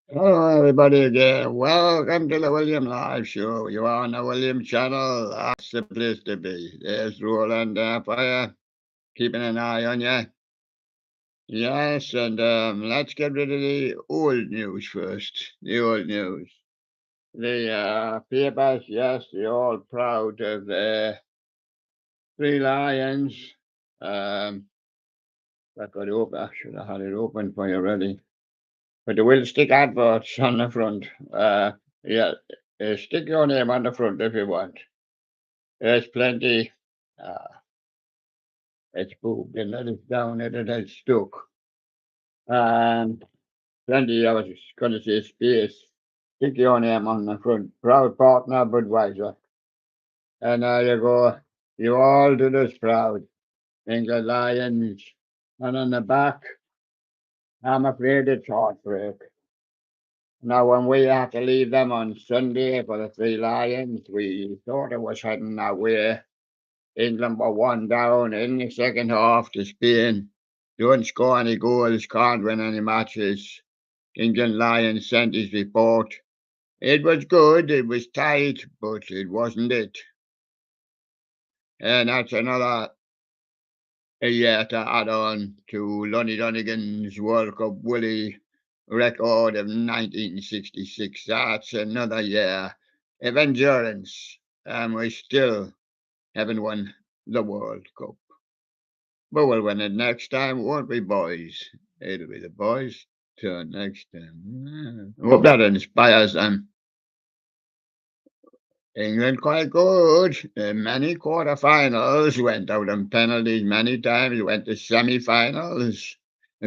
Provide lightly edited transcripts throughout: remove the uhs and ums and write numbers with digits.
Hello, everybody again. Welcome to the William Live Show. You are on the William channel. That's the place to be. There's Roland for you, keeping an eye on you. Yes, and let's get rid of the old news first. The old news. The papers, yes, they're all proud of the three lions. I got it open. I should have had it open for you already. But they will stick adverts on the front. Yeah, stick your name on the front if you want. There's plenty. Uh, it's moved and let it down and it has stuck. And plenty, I was going to say space. Stick your name on the front. Proud partner, Budweiser. And there you go. You all do this proud. England Lions. And on the back, I'm afraid it's heartbreak. Now, when we had to leave them on Sunday for the Three Lions, we thought it was heading that way. England were one down in the second half to Spain. Don't score any goals, can't win any matches. England Lions sent his report. It was good, it was tight, but it wasn't it. And that's another year to add on to Lonnie Donegan's World Cup Willie record of 1966. That's another year of endurance, and we still haven't won the World Cup. But we'll win it next time, won't we, boys? It'll be the boys' turn next time. Hope that inspires them. England quite good. Many quarterfinals, went out on penalties many times, went to semi-finals,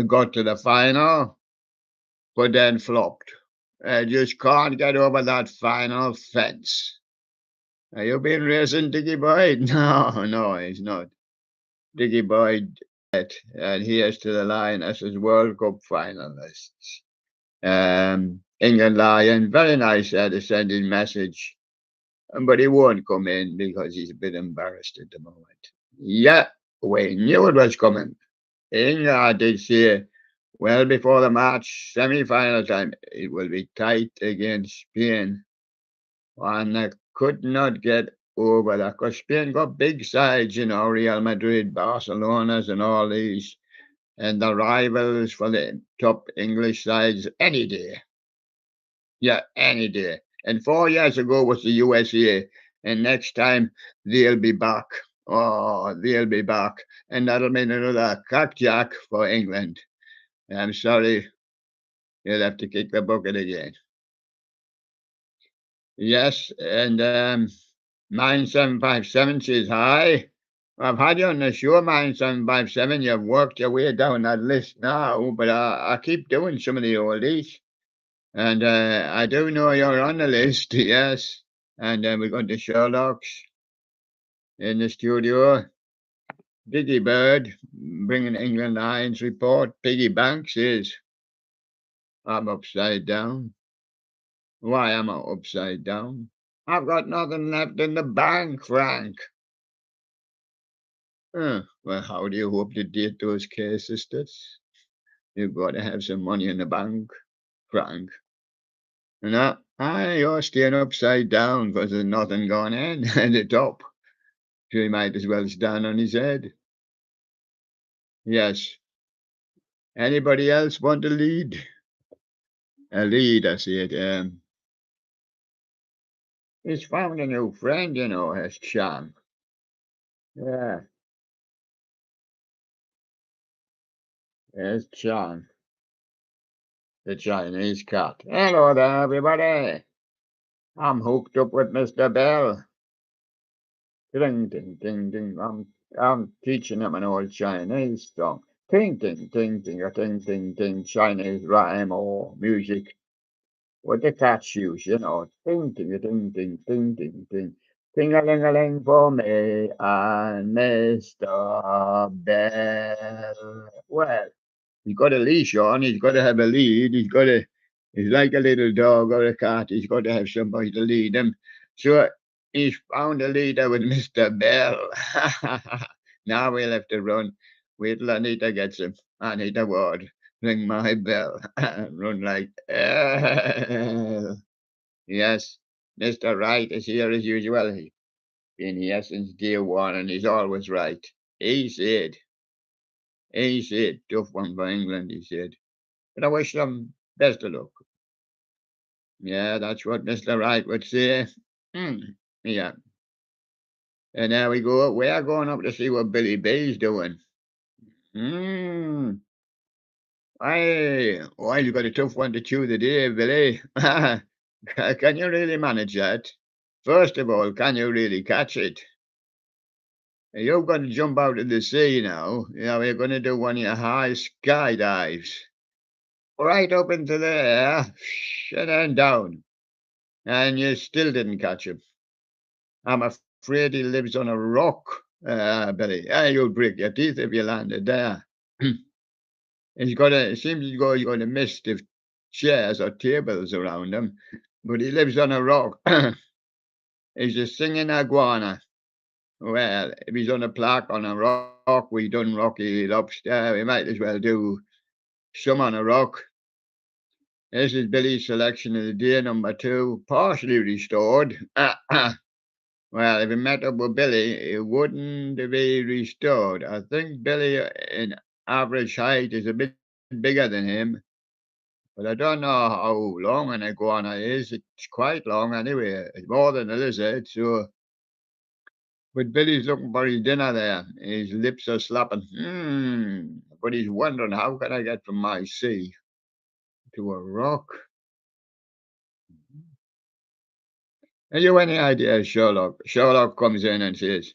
got to the final, but then flopped. Just can't get over that final fence. Are you been racing Dickie Boyd? No, he's not. Dickie Boyd, and here's to the Lionesses World Cup finalists. England Lion, very nice to send his message, but he won't come in because he's a bit embarrassed at the moment. Yeah, we knew it was coming. England did say, well before the match, semi-final time, it will be tight against Spain. And they could not get over that because Spain got big sides, Real Madrid, Barcelona's, and all these, and the rivals for the top English sides any day. Yeah, any day. And 4 years ago was the USA, and next time they'll be back. Oh, they'll be back. And that'll mean another crackjack for England. I'm sorry, you'll have to kick the bucket again. Yes, and 9757 says hi. I've had you on the show, 9757. You've worked your way down that list now, but I keep doing some of the oldies. And I do know you're on the list, yes. And we've got the Sherlocks in the studio. Dickie Bird bringing England Lions report. Piggy Banks is, I'm upside down. Why am I upside down? I've got nothing left in the bank, Frank. Well, how do you hope to date those cases, Stutz? You've got to have some money in the bank, Frank. No, you're staying upside down because there's nothing going in at the top. So he might as well stand on his head. Yes. Anybody else want to lead? A lead, I see it. He's found a new friend, has Cham. Yeah. There's Cham, the Chinese cat. Hello there, everybody. I'm hooked up with Mr. Bell. Ding, ding, ding, ding. I'm teaching him an old Chinese song. Ting, ting, ting, ting, a ting, ting, ting, Chinese rhyme or music. What the cats use, Ting, ting, a ting, ting, ting, ting, ting. Ting-a-ling-a-ling for me and Mr. Bell. Well, he's got a leash on, he's got to have a lead, he's like a little dog or a cat, he's got to have somebody to lead him. So he's found a leader with Mr. Bell. Now we'll have to run. Wait till Anita gets him. Anita Ward, ring my bell. Run like hell. Yes, Mr. Right is here as usual. He's been here since day one, and he's always right. He said, he said, tough one for England, he said. But I wish them best of luck. Yeah, that's what Mr. Right would say. Hmm. Yeah. And there we go. We are going up to see what Billy B's doing. Hmm. Why you got a tough one to chew the day, Billy. Can you really manage that? First of all, can you really catch it? You're going to jump out of the sea now. You know, you're going to do one of your high skydives. Right up into the air, and then down. And you still didn't catch him. I'm afraid he lives on a rock, Billy. You'll break your teeth if you landed there. It seems he's going to miss the chairs or tables around him, but he lives on a rock. He's a singing iguana. Well, if he's on a plaque on a rock, we done Rocky Lobster. We might as well do some on a rock. This is Billy's selection of the day, number two, partially restored. Well, if he met up with Billy, it wouldn't be restored. I think Billy, in average height, is a bit bigger than him, but I don't know how long an iguana is. It's quite long anyway. It's more than a lizard, so. But Billy's looking for his dinner there. His lips are slapping. But he's wondering, how can I get from my sea to a rock? Have you any idea, Sherlock? Sherlock comes in and says,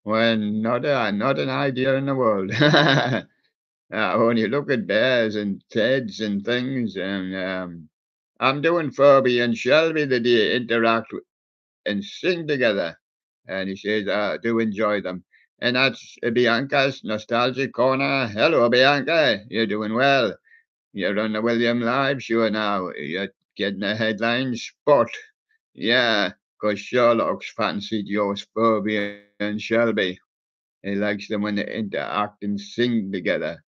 well, not an idea in the world. When you look at bears and Teds and things, and I'm doing Furby and Shelby that they interact with and sing together. And he says, I do enjoy them. And that's Bianca's Nostalgic Corner. Hello, Bianca. You're doing well. You're on the William Live show now. You're getting a headline spot. Yeah, 'cause Sherlock's fancied yours, Furby and Shelby. He likes them when they interact and sing together.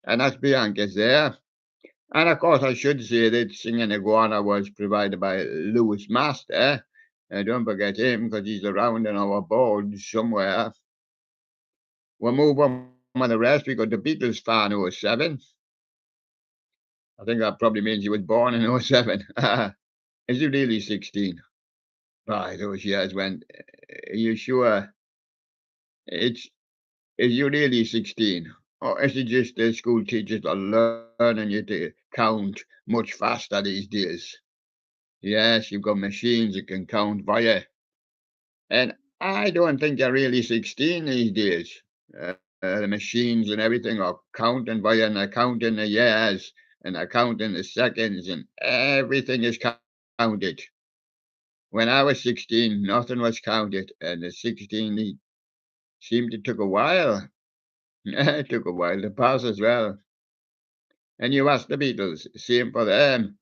And that's Bianca's there. And of course, I should say that Singing Iguana was provided by Louis Master. Don't forget him because he's around on our board somewhere. We'll move on with the rest. We got the Beatles fan who was 7. I think that probably means he was born in '07. Is he really 16? Right, those years when. Are you sure? It's Is you really 16? Or is it just the school teachers are learning you to count much faster these days? Yes, you've got machines that can count for you. And I don't think you're really 16 these days. The machines and everything are counting for you and they're counting the years and they're counting the seconds and everything is counted. When I was 16, nothing was counted. And the 16 it seemed it took a while. It took a while to pass as well. And you ask the Beatles, same for them.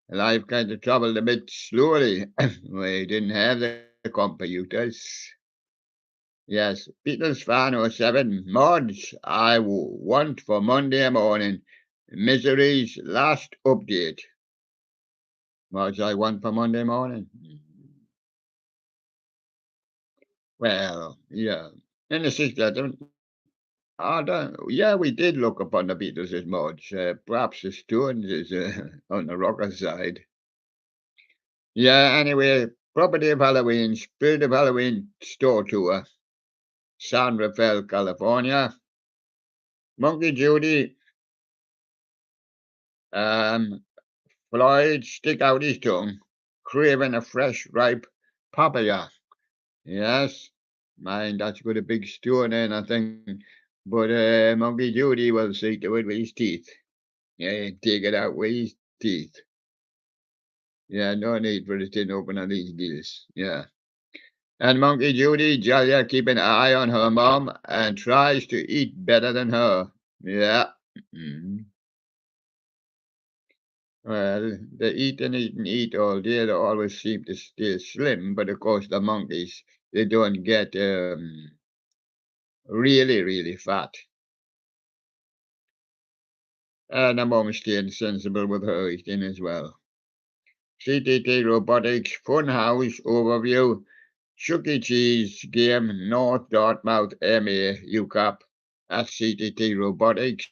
Life kind of traveled a bit slowly. We didn't have the computers. Yes, Beatles fan '07 mods want for Monday morning. Misery's last update. Mods I want for Monday morning. Well, yeah. In the 60s, yeah, we did look upon the Beatles as mods. Perhaps the Stones is on the rocker side. Yeah, anyway, Property of Halloween, Spirit of Halloween store tour, San Rafael, California. Monkey Judy, um, Floyd stick out his tongue, craving a fresh, ripe papaya. Yes, mind that's got a big stone in, I think. But Monkey Judy will see to it with his teeth. Yeah, take it out with his teeth. Yeah, no need for the tin opener these days. Yeah. And Monkey Judy, Jalia keep an eye on her mom and tries to eat better than her. Yeah. Mm. Well, they eat and eat and eat all day. They always seem to stay slim, but of course the monkeys they don't get really really fat. And I'm always staying sensible with her eating as well. CTT Robotics Funhouse Overview Chuck E. Cheese Game North Dartmouth MA UCAP at CTT Robotics.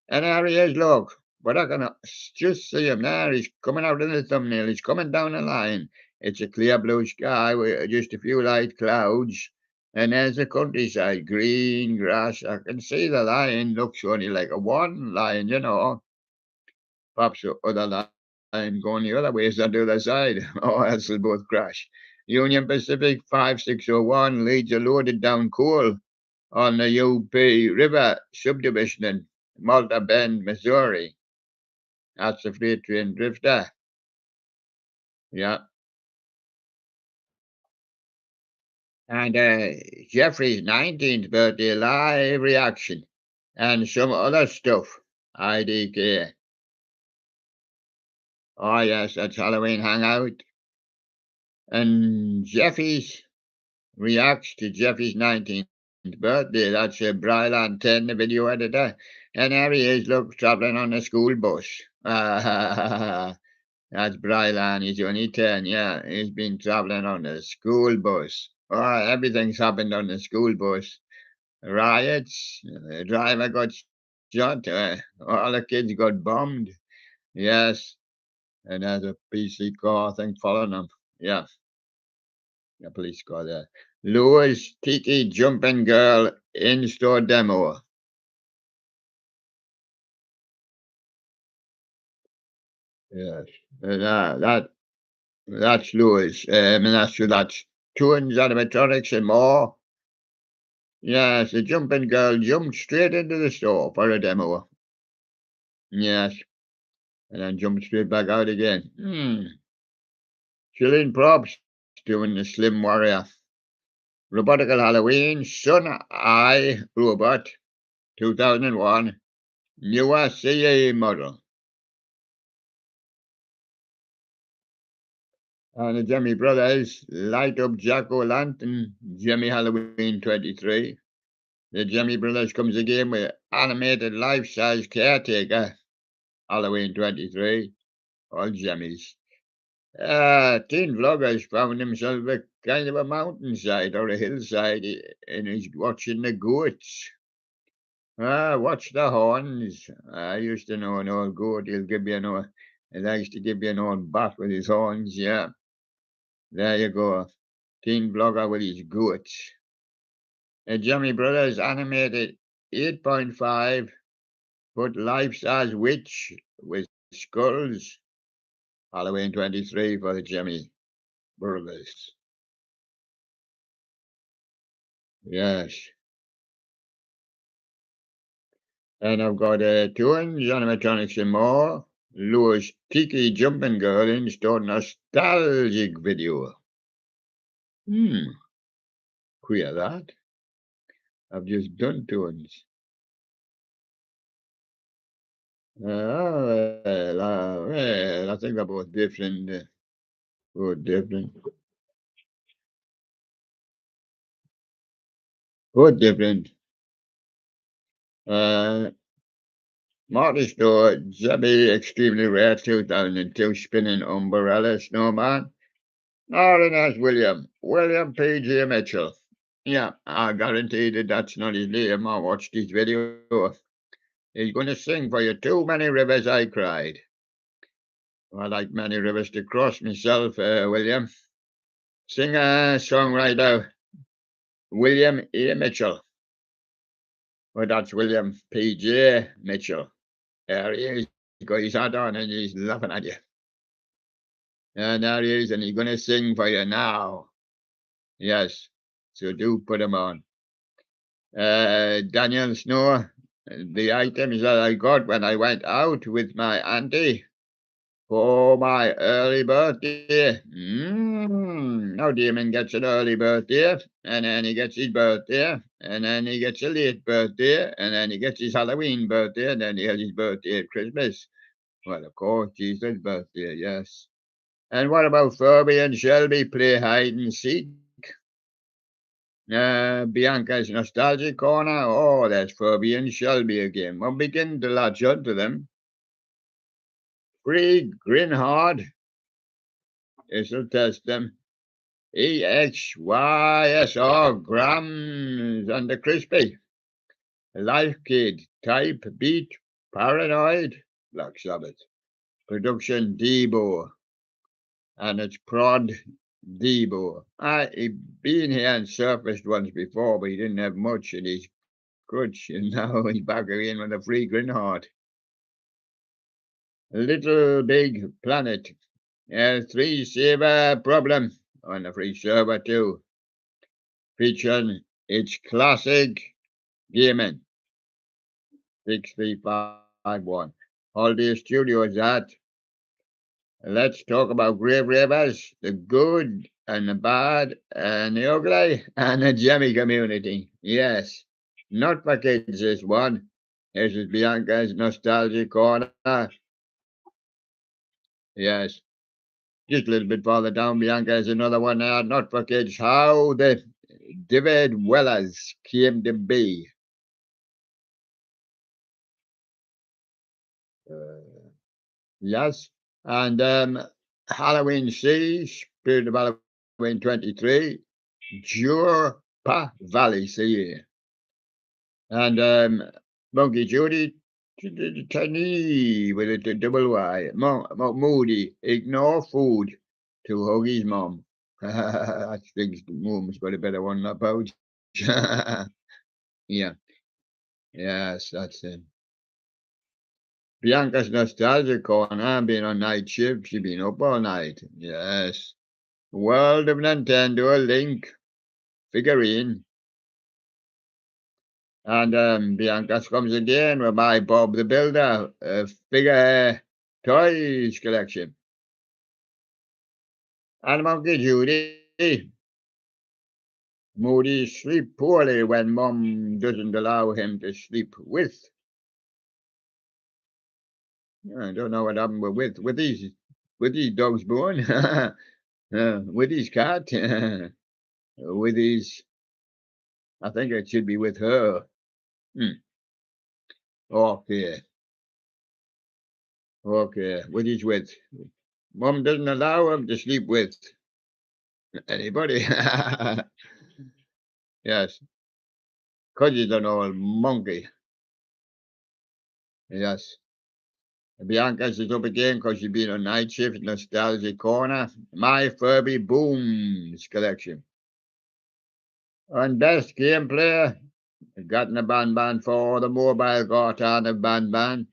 And there he is, look. But I can just see him there. He's coming out in the thumbnail. He's coming down the line. It's a clear blue sky with just a few light clouds. And there's the countryside, green grass. I can see the line. Looks only like a one line, you know. Perhaps the other line going the other way is on the other side, or else they'll both crash. Union Pacific 5601 leads a loaded down coal on the UP River subdivision in Malta Bend, Missouri. That's the freight train drifter. Yeah. And Jeffrey's 19th birthday live reaction and some other stuff. IDK. Oh, yes, that's Halloween Hangout. And Jeffy's reacts to Jeffy's 19th birthday. That's Brylan 10, the video editor. And there he is, look, traveling on a school bus. That's Brylan. He's only 10, yeah. He's been traveling on a school bus. Oh, everything's happened on the school bus. Riots, the driver got shot, all the kids got bombed. Yes, and there's a PC car, I think, following them. Yeah, a police car there. Louis Tiki Jumping Girl in-store demo. Yes, that's Louis. And that's tunes, animatronics, and more. Yes, the jumping girl jumped straight into the store for a demo. Yes, and then jumped straight back out again. Chilling props doing the Slim Warrior. Robotical Halloween, Sun Eye Robot, 2001, newer CAE model. And the Jimmy Brothers light up Jack-O-Lantern, Jimmy Halloween 23. The Jimmy Brothers comes again with animated life-size caretaker, Halloween 23, all Jimmys. Teen vloggers found himself a kind of a mountainside or a hillside and he's watching the goats. Watch the horns. I used to know an old goat. He'll give you he likes to give you an old bat with his horns. Yeah, there you go. Teen vlogger with his goats. Jimmy Brothers animated 8.5-foot life-size witch with skulls. Halloween 23 for the Jimmy Brothers. Yes. And I've got tunes, animatronics and more. Louis Tiki Jumping Girl in-store nostalgic video. Queer that. I've just done tunes. Well, I think they're both different. Both different. Both different. Marty Store, Zebby Extremely Rare 2002 Spinning Umbrella Snowman. Oh, that's William P.J. Mitchell. Yeah, I guarantee that that's not his name. I watched his video. He's going to sing for you. Too many rivers I cried. I like many rivers to cross myself, William. Singer, songwriter, William A. Mitchell. Well, that's William P.J. Mitchell. There he is. He's got his hat on and he's laughing at you. And there he is, and he's going to sing for you now. Yes, so do put him on. Daniel Snow, the items that I got when I went out with my auntie for my early birthday. Now Damon gets an early birthday, and then he gets his birthday, and then he gets a late birthday, and then he gets his Halloween birthday, and then he has his birthday at Christmas. Well, of course, Jesus' birthday, yes. And what about Furby and Shelby play hide and seek? Bianca's Nostalgic Corner. Oh, that's Furby and Shelby again. We'll begin to latch on to them. Free Grin Hard. This'll test them. EXYSR grams under crispy. Life Kid. Type Beat. Paranoid. Black Sabbath. Production Debo. And it's Prod Debo. He been here and surfaced once before, but he didn't have much in his crutch, and now he's back again with a free grin heart. Little Big Planet. 3 saver problem on the free server too. Featuring its classic gaming. 6351. Holiday Studios at. Let's talk about Grave Ravers, the good and the bad and the ugly and the Jemmy community. Yes, not for kids, this one. This is Bianca's Nostalgia Corner. Yes, just a little bit farther down, Bianca has another one there, not for kids. How the David Wellers came to be. Uh, yes, and Halloween C, Spirit of Halloween 23, Jure Pa Valley C. And Monkey Judy, Tiny with a double Y. Moody, ignore food to Hoagie's mom. I think mom's got a better one about. Yeah, yes, that's it. Bianca's nostalgia corner, been on night shift, she been up all night. Yes. World of Nintendo Link figurine. And Bianca's comes again with my Bob the Builder figure toys collection. And Monkey Judy. Moody sleep poorly when Mom doesn't allow him to sleep with. I don't know what happened with these dogs born. With his cat. With his I think it should be with her. Okay. Okay. With his with. Mom doesn't allow him to sleep with anybody. Yes. Because he's an old monkey. Yes. Bianca's is up again because she's been on night shift, nostalgia corner. My Furby Booms collection. On best game player, gotten a Ban 4, the mobile Gorton of Ban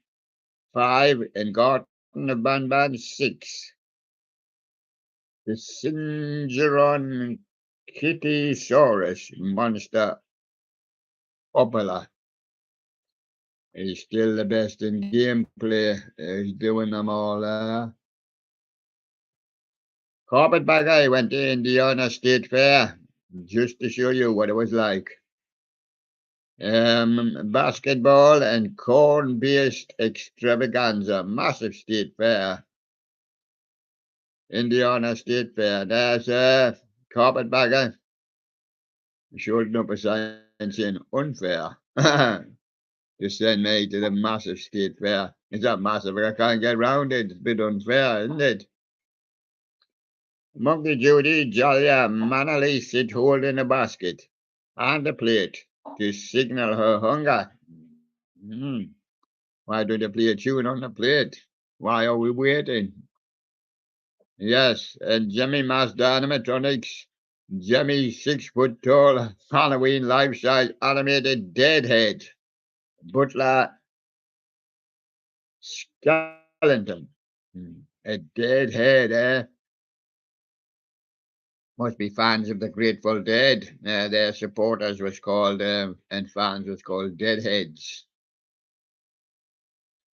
5, and Gorton of Ban 6. The Singeron Kittysaurus monster Opala is still the best in gameplay. He's doing them all. Carpetbagger went to Indiana State Fair just to show you what it was like. Basketball and corn-based extravaganza, massive state fair. Indiana State Fair. There's Carpetbagger. Showing up a sign saying unfair. To send me to the massive state fair. It's not massive, I can't get round it. It's a bit unfair, isn't it? Monkey Judy, Jolly mannerly sit holding a basket and a plate to signal her hunger. Why do they play a tune on the plate? Why are we waiting? Yes, and Jimmy Master Animatronics, Jimmy 6 foot tall Halloween life-size animated deadhead. Butler Skellington. A deadhead, eh? Must be fans of the Grateful Dead. Their supporters was called, and fans was called Deadheads.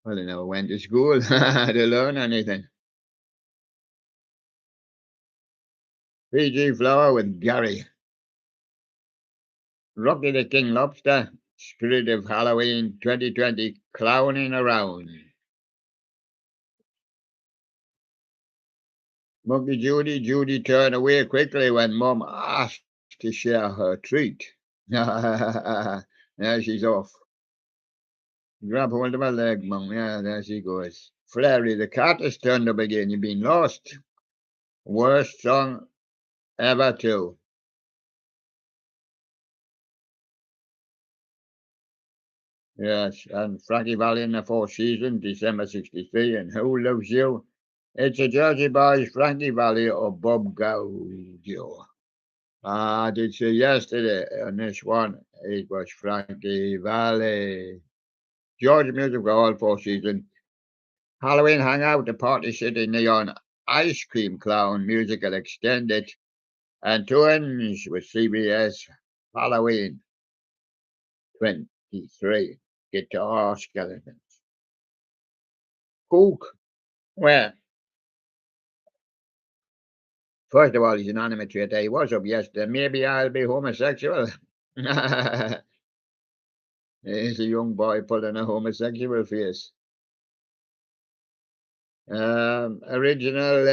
Well, they never went to school to learn anything. PG Flower with Gary. Rocky the King Lobster. Spirit of Halloween 2020 clowning around. Monkey Judy. Judy turned away quickly when Mom asked to share her treat. There she's off. Grab hold of her leg, Mum. Yeah, there she goes. Flary the cat has turned up again. You've been lost. Worst song ever, too. Yes, and Frankie Valli in the fourth season, December 63, and Who Loves You? It's a Jersey Boys, Frankie Valli or Bob Gaudio. I did say yesterday on this one, it was Frankie Valli. Georgia Music for all four season. Halloween Hangout, the Party City Neon Ice Cream Clown Musical Extended, and Twins with CBS Halloween 23. Guitar Skeletons. Cook. Well, first of all, he's an animator. He was up yesterday. Maybe I'll be homosexual. He's a young boy pulling a homosexual face. Original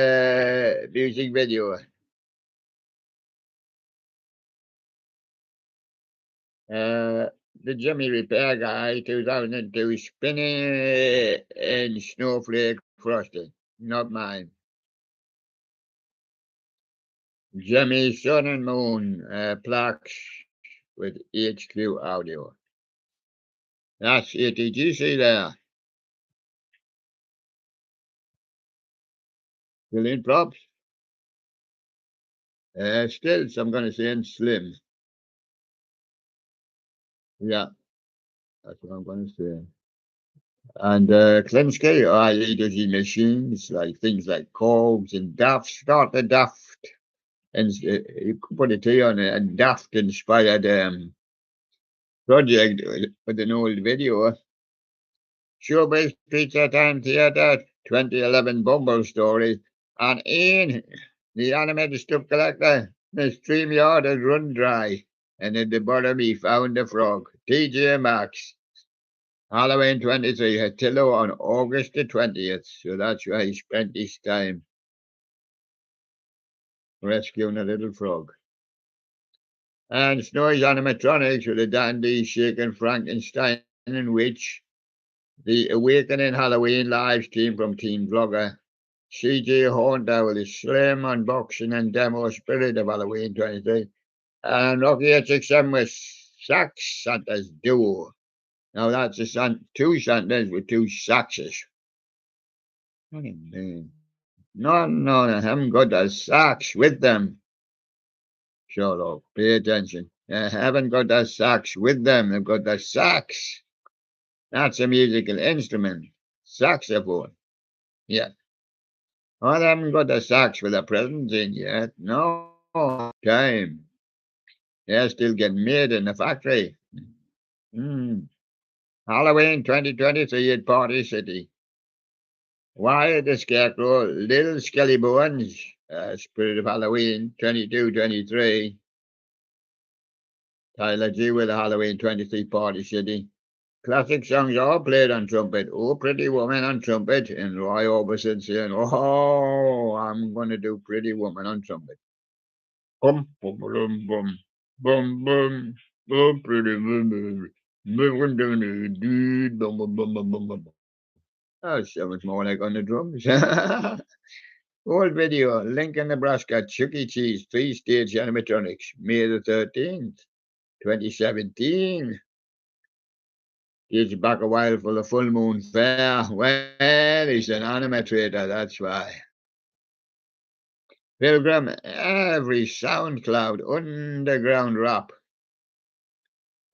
music video. The Jimmy Repair Guy 2002 Spinning in Snowflake Frosting. Not mine. Jimmy Sun and Moon plaques with HQ audio. That's it. Did you see there? Still in props? Still, so I'm going to say in slim. Yeah, that's what I'm going to say. And Klinsky, he does his machines, like things like Cogs and Daft. Start the Daft. And you could put a T on it, and Daft inspired project with an old video. Showbiz Pizza Time Theatre, 2011 Bumble Story, and Ian, the animated stuff collector, the StreamYard has run dry, and at the bottom he found a frog. TJ Maxx, Halloween 23, Hatillo on August the 20th, so that's where he spent his time rescuing a little frog. And Snowy's animatronics with a dandy shaking Frankenstein and Witch. The Awakening Halloween live stream from teen vlogger CJ Horndow with a slim unboxing and demo spirit of Halloween 23. And Rocky HXM with Sax Santa's duo. Now that's two Santas with two saxes. What do you mean? No, they haven't got the sax with them. Show.Aug, pay attention. They haven't got the sax with them, they've got the sax. That's a musical instrument. Saxophone. Yeah. Oh, they haven't got the sax with the presents in yet. No time. They're still getting made in the factory. Halloween 2023 at Party City. Why the Scarecrow, Little Skelly Bones, Spirit of Halloween 22-23. Tyler G with the Halloween 23 Party City. Classic songs all played on trumpet. Oh, Pretty Woman on trumpet. And Roy Orbison saying, oh, I'm going to do Pretty Woman on trumpet. Bum, bum, bum, bum, bum, bum, bum, pretty woman. Oh, so much more like on the drums. Old video, Lincoln, Nebraska, Chuck E. Cheese, three-stage animatronics, May the 13th, 2017. He's back a while for the full moon fair. Well, he's an animator, that's why. Pilgrim, every SoundCloud underground rap.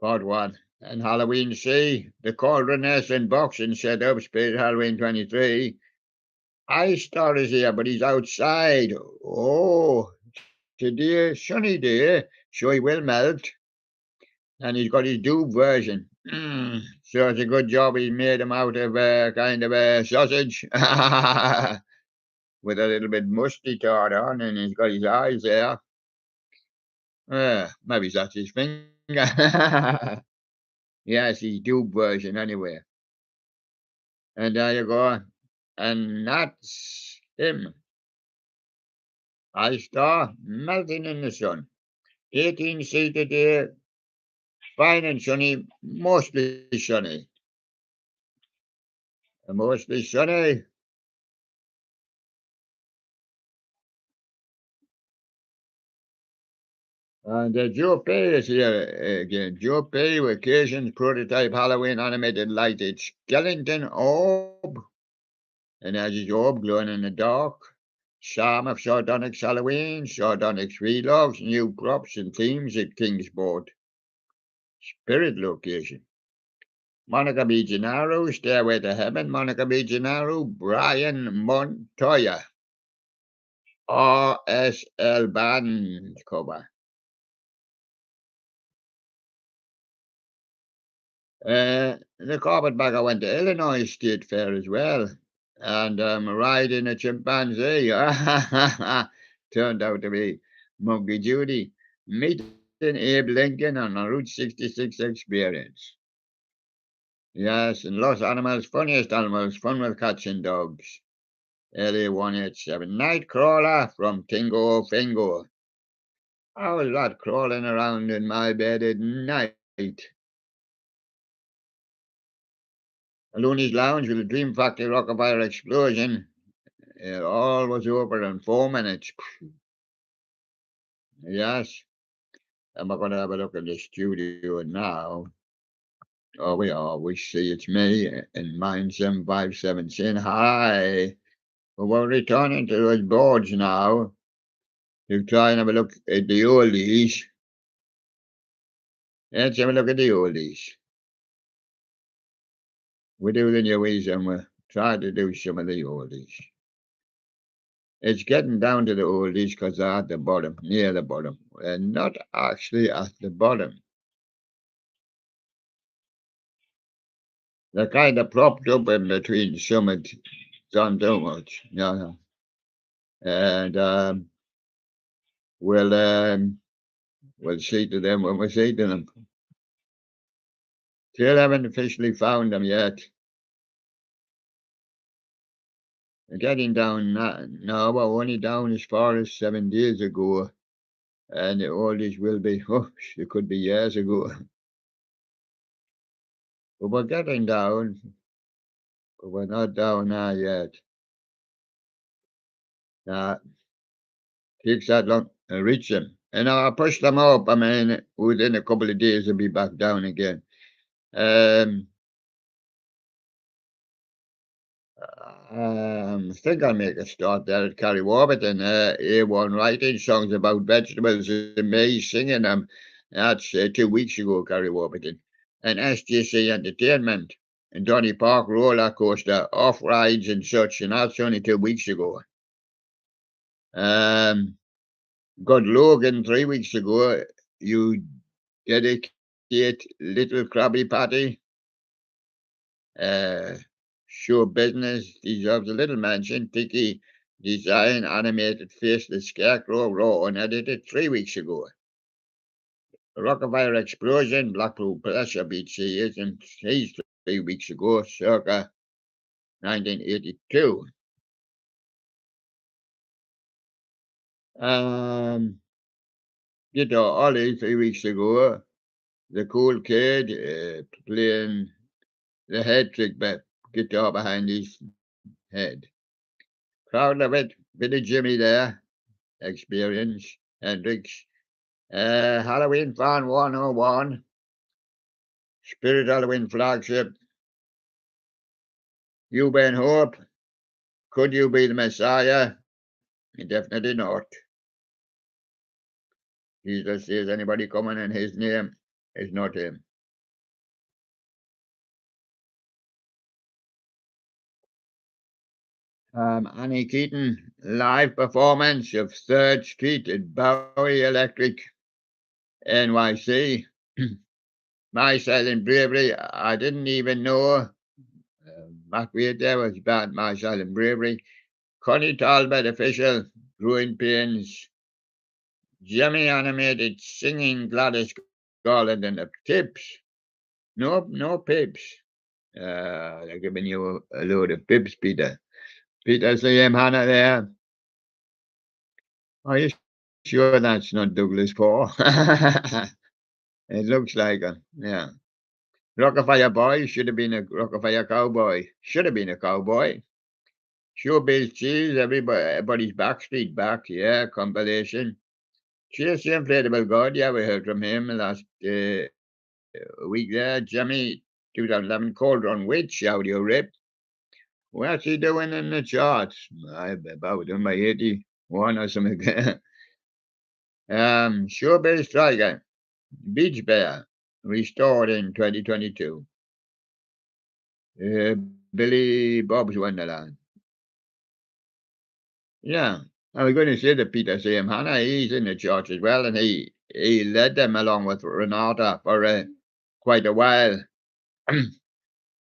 Part 1. And Halloween C, the Cauldron S and boxing setup, Spirit Halloween 23. Ice Star is here, but he's outside. Oh, today, sunny day, so he will melt. And he's got his dupe version. So it's a good job he made him out of kind of a sausage. With a little bit musty tart on, and he's got his eyes there. Maybe that's his finger. Yes, his dupe version anyway. And there you go. And that's him. Ice Star melting in the sun. 18 seater there, fine and sunny, mostly sunny. Mostly sunny. And Joe Pay is here again. Joe Pay, occasions prototype Halloween animated lighted skeleton orb. And as his orb glowing in the dark. Psalm of Sardonic's Halloween, Sardonic's Relogs, new props and themes at Kingsport. Spirit location. Monica B. Gennaro, Stairway to Heaven, Monica B. Gennaro, Brian Montoya. RSL band cover. The carpetbagger went to Illinois State Fair as well. And riding a chimpanzee. Turned out to be Monkey Judy. Meeting Abe Lincoln on a Route 66 experience. Yes, and Los Animals, funniest animals, fun with cats and dogs. LA 187. Nightcrawler from Tingo Fingo. I was not crawling around in my bed at night. Looney's Lounge with a Dream Factory Rockafire explosion. It all was over in 4 minutes. Yes. And we're going to have a look at the studio now. Oh, we see it's me and mine 757 saying hi. But we're returning to those boards now to try and have a look at the oldies. Let's have a look at the oldies. We do the newies and we try to do some of the oldies. It's getting down to the oldies because they're at the bottom, near the bottom. They're not actually at the bottom. They're kind of propped up in between some and done too much. Yeah. And we'll see to them when we see to them. Still haven't officially found them yet. They're getting down now, we're only down as far as 7 days ago. And the oldies will be, it could be years ago. But we're getting down. But we're not down now yet. Takes that long to reach them. And I'll push them up. I mean, within a couple of days, they'll be back down again. I think I'll make a start there at Carrie Warburton. A1 writing songs about vegetables and me singing them. That's 2 weeks ago, Carrie Warburton. And SJC Entertainment and Donny Park roller coaster, off rides and such. And that's only 2 weeks ago. Got Logan 3 weeks ago. You dedicate Little Krabby Patty. Show business deserves a little mention. Tiki design animated faceless scarecrow raw unedited 3 weeks ago. Rockafire explosion, Blackpool pressure beat series and he's 3 weeks ago, circa 1982. Guitar Ollie 3 weeks ago. The cool kid playing the head trick guitar behind his head. Proud of it. Bit of Jimmy there. Experience. Hendrix. Halloween Fan 101. Spirit Halloween Flagship. You Ben Hope. Could you be the Messiah? Definitely not. Jesus says anybody coming in his name is not him. Annie Keaton, live performance of 3rd Street at Bowie Electric, NYC. My Silent Bravery, I didn't even know McVeigh there was bad, My Silent Bravery. Connie Talbot, official, Growing Pains. Jimmy animated, singing Gladys Garland and the Tips. No pips. They're giving you a load of pips, Peter. Peter, see him, Hannah, there. Oh, you sure that's not Douglas Paul. It looks like a, yeah. Rockefeller Boy should have been a Rockefeller Cowboy. Should have been a cowboy. Showbiz Cheese, everybody's Backstreet Back, yeah, compilation. Cheers, Inflatable God, yeah, we heard from him last week there. Jimmy, 2011 Cold Run Witch, audio rip. What's he doing in the charts? I about done by 81 or something. Showbiz Striker, Beach Bear, restored in 2022. Billy Bob's Wonderland. Yeah, I was going to say that Peter Sam Hanna, he's in the charts as well, and he led them along with Renata for quite a while.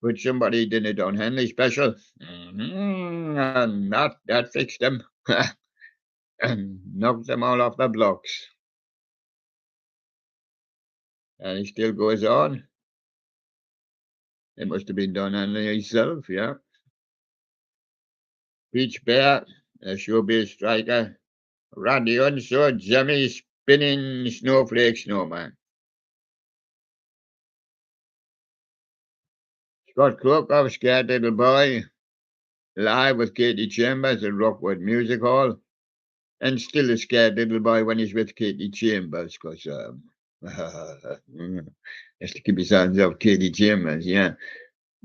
But somebody did it on Henley special, and that fixed them and knocked them all off the blocks. And he still goes on. It must have been done on himself, yeah. Beach Bear, a showbiz striker, Randy Unso, Jimmy Spinning Snowflake Snowman. Scott Krokoff, Scared Little Boy, live with Katie Chambers at Rockwood Music Hall, and still a scared little boy when he's with Katie Chambers, because has to keep his hands off Katie Chambers, yeah.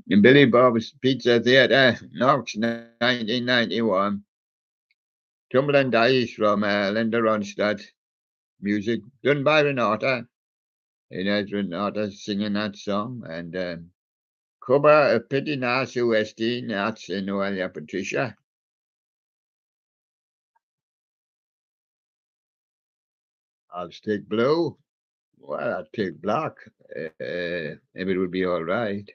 And Billy Bob's Pizza Theatre, Knox, 1991. Tumbling Dice from Linda Ronstadt. Music done by Renata. It has Renata singing that song. And cover a Pity Nasu Westin, that's Noelia Patricia. I'll stick blue. Well, I'll take black. If it would be all right.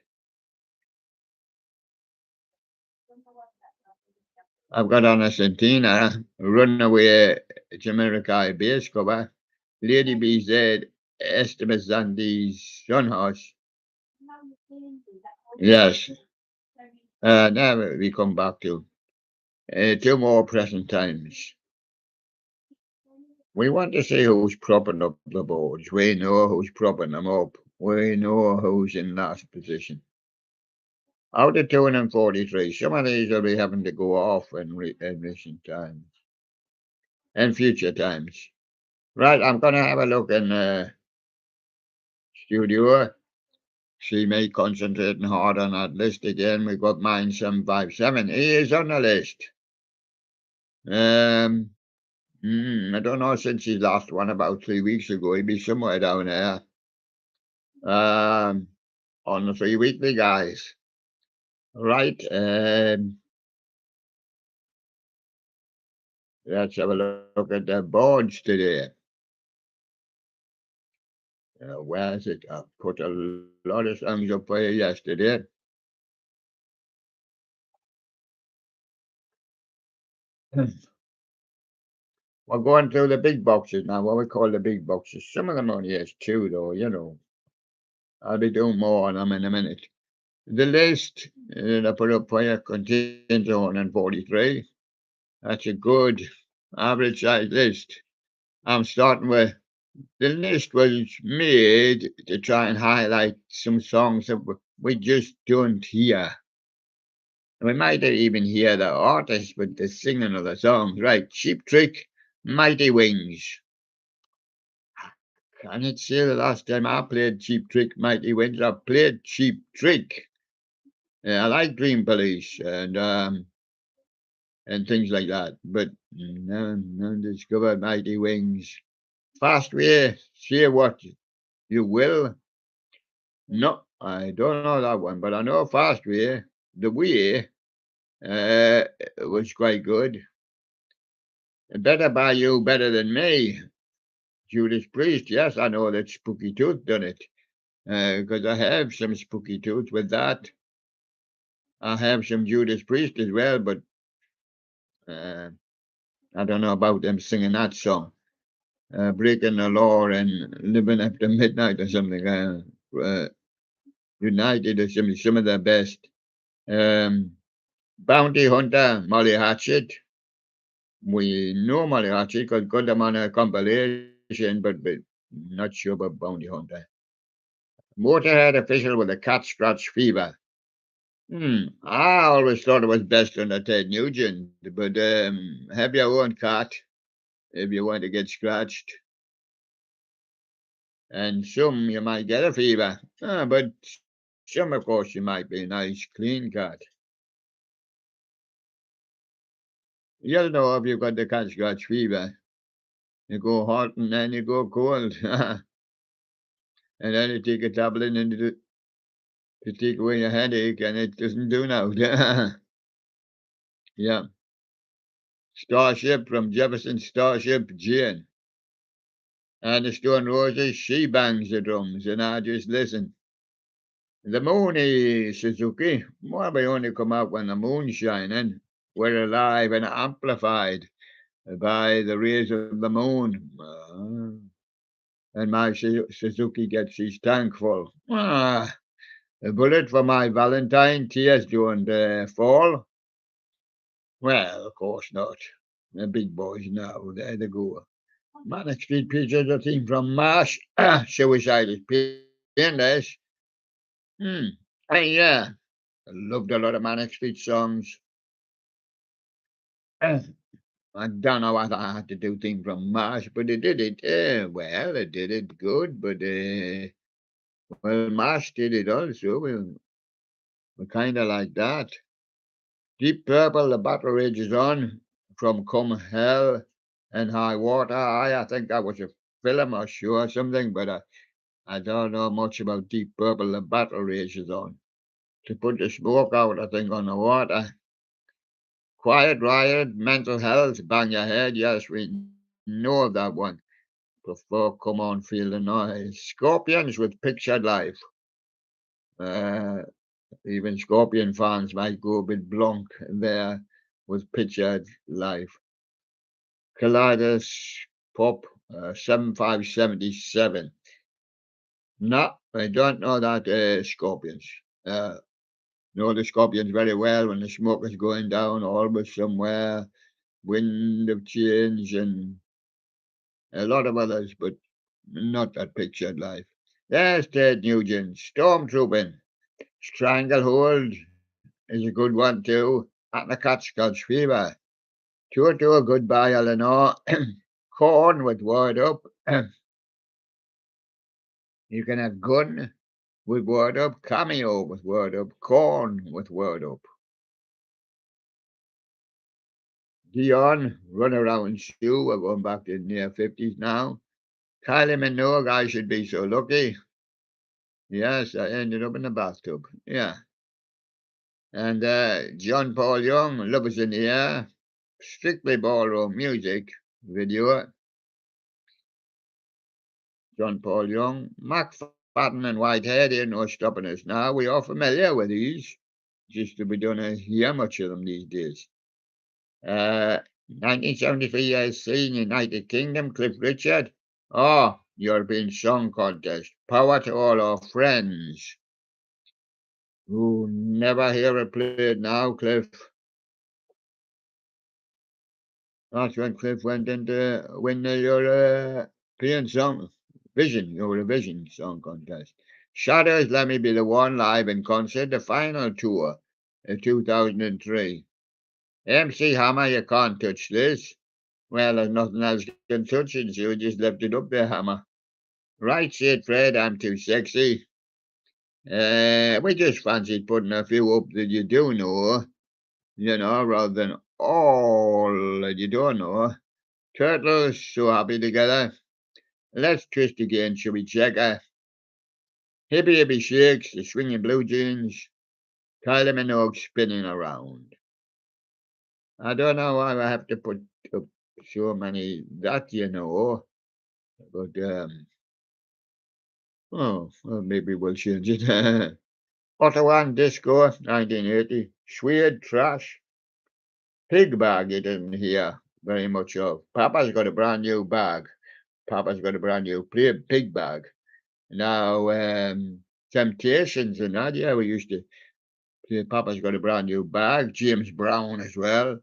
I've got on a Santina, Runaway Jamaica bass cover. Lady BZ, Estimus Zandy's Sunhouse. Yes. Now we come back to two more present times. We want to see who's propping up the boards. We know who's propping them up. We know who's in last position. Out of 243, some of these will be having to go off in recent times and future times. Right, I'm going to have a look in the studio. See me concentrating hard on that list again. We've got mine 757. He is on the list. I don't know, since his last one about 3 weeks ago. He'd be somewhere down there. On the 3 weekly guys. Right. Let's have a look at the boards today. Where is it? I put a lot of songs up for you yesterday. We're going through the big boxes now, what we call the big boxes. Some of them only has two, though, you know. I'll be doing more on them in a minute. The list that I put up for you contains 143. That's a good average size list. I'm starting with the list was made to try and highlight some songs that we just don't hear. We might even hear the artist, but the singing of the songs. Right, Cheap Trick, Mighty Wings. Can it say the last time I played Cheap Trick, Mighty Wings? I played Cheap Trick. I like Dream Police and things like that, but none discovered Mighty Wings. Fast Way, say what you will. No, I don't know that one, but I know Fast Way. The Way was quite good. Better By You, Better Than Me. Judas Priest, yes, I know that Spooky Tooth done it. Because I have some Spooky Tooth with that. I have some Judas Priest as well, but I don't know about them singing that song. Breaking the Law and Living After Midnight or something. United or some of the best. Bounty Hunter, Molly Hatchet. We normally actually could got them on a compilation, but not sure about Bounty Hunter. Motorhead official with a cat scratch fever. I always thought it was best under Ted Nugent, but have your own cat if you want to get scratched. And some you might get a fever, but some, of course, you might be a nice, clean cat. You'll know if you've got the cat scratch fever. You go hot and then you go cold. And then you take a tablet and to take away your headache, and it doesn't do now. Yeah. Starship from Jefferson Starship Jane. And the Stone Roses, she bangs the drums, and I just listen. The moon Suzuki. Why we only come out when the moon's shining? We're alive and amplified by the rays of the moon. And my Suzuki gets his tank full. A bullet for my Valentine, tears don't fall. Well, of course not. The big boys now, there they go. Manic Street Preachers, a team from Marsh, Suicide is painless. Hmm. Yeah, I loved a lot of Manic Street songs. I don't know what I had to do thing from Marsh, but they did it. Well, they did it good, but well, Marsh did it also. We're kind of like that. Deep Purple, the battle rages on from Come Hell and High Water. I think that was a film or show or something, but I don't know much about Deep Purple, the battle rages on. To put the smoke out, I think, on the water. Quiet Riot, Mental Health, Bang Your Head. Yes, we know that one. Before Come On, Feel the Noise. Scorpions with Pictured Life. Uh, Even Scorpion fans might go a bit blank there with Pictured Life. Kaleidos Pop 7577. No, I don't know that Scorpions. Know the Scorpions very well when the smoke is going down, always somewhere, Wind of Change, and a lot of others, but not that Pictured Life. There's Ted Nugent, Stormtrooping. Stranglehold is a good one too. At the Catskills Fever. To a Goodbye, Eleanor. Corn with Word Up. You can have Gun with Word Up. Cameo with Word Up. Corn with Word Up. Dion, Run Around Shoe. We're going back to the near 50s now. Kylie Minogue, I Should Be So Lucky. Yes, I ended up in the bathtub. Yeah. And John Paul Young, Love Is in the Air. Strictly Ballroom Music video. John Paul Young. Mark Patton and Whitehead, ain't no stopping us now. We are familiar with these. Just that we don't hear much of them these days. 1973 as seen United Kingdom, Cliff Richard. Oh, European Song Contest. Power to all our friends. Who never hear it played now, Cliff. That's when Cliff went into win the European Song Eurovision Song Contest. Shadows, Let Me Be the One live in concert, the final tour in 2003. MC Hammer, You Can't Touch This. Well, there's nothing else can touch it, so we just left it up there, Hammer. Right Said Fred, I'm Too Sexy. We just fancied putting a few up that you do know, rather than all that you don't know. Turtles, So Happy Together. Let's Twist Again, Shall We Check her? Hippie Hippie Shakes, The Swinging Blue Jeans. Kylie Minogue, Spinning Around. I don't know why I have to put up so many that but well, maybe we'll change it. Ottawa Disco, 1980. Swede Trash. Pig Bag, you didn't hear very much of. Papa's got a brand new bag. Papa's got a brand new pig bag. Now, Temptations and that, yeah, we used to play Papa's got a brand new bag. James Brown as well.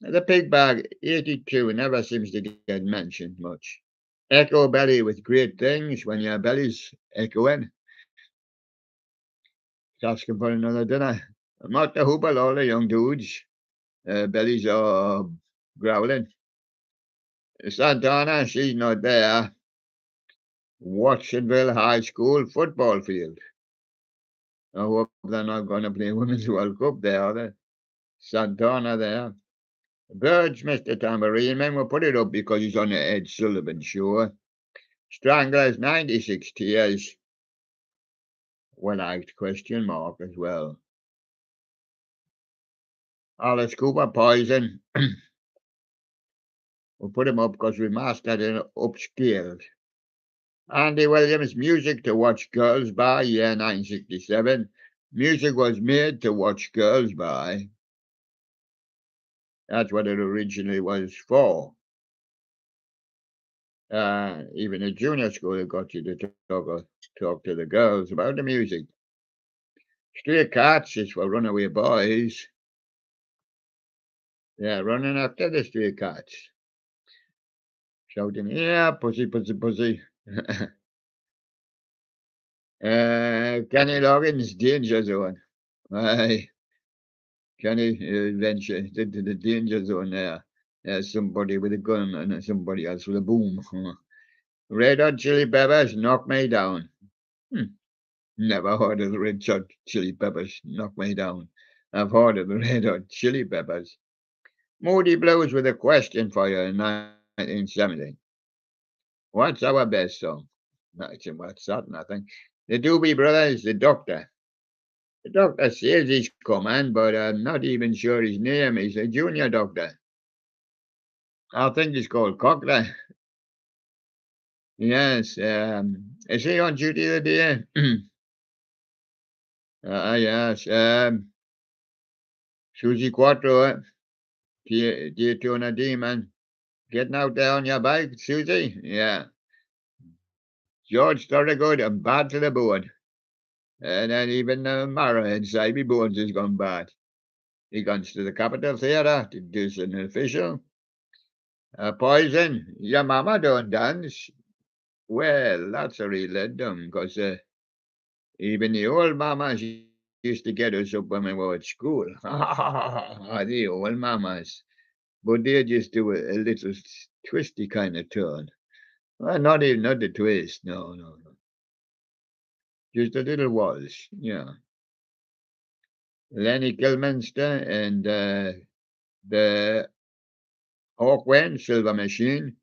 The Pig Bag 82 never seems to get mentioned much. Echo Belly with great things when your belly's echoing. It's asking for another dinner. I'm not the hoople, all the young dudes. Bellies are growling. Santana, she's not there. Watsonville High School football field. I hope they're not going to play Women's World Cup there, are they? Santana there. Birds, Mr. Tambourine Man, will put it up because he's on the Ed Sullivan show. Stranglers, 96 tears. Well-liked question mark as well. Alice Cooper, Poison. We'll put him up because we mastered and upscaled. Andy Williams, Music to Watch Girls By, year 1967. Music was made to watch girls by. That's what it originally was for. Even at junior school, it got you to talk to the girls about the music. Stray Cats is for runaway boys. Yeah, running after the stray cats. Shouting, yeah, pussy, pussy, pussy. Kenny Loggins, Danger Zone. Aye, Kenny venture into the danger zone there. There's somebody with a gun and somebody else with a boom. Red Hot Chili Peppers, Knock Me Down. Never heard of the Red Hot Chili Peppers, Knock Me Down. I've heard of the Red Hot Chili Peppers. Moody Blues with a question for you in 1970. What's our best song? What's that? Nothing. The Doobie Brothers, The Doctor. The doctor says he's coming, but I'm not even sure his name. He's a junior doctor. I think he's called Cochran. Yes. Is he on duty today? Yes. Susie Quattro, Daytona Demon. Getting out there on your bike, Susie? Yeah. George Thorogood, I'm bad to the bone. And then even Mara inside me bones has gone bad. He comes to the Capitol Theatre to do an official. Poison, your mama don't dance. Well, that's a real letdown, because even the old mamas used to get us up when we were at school. The old mamas. But they just do a little twisty kind of turn. Well, not the twist, no, no, no. Just a little waltz, yeah. Lenny Kilminster and the Hawkwind Silver Machine.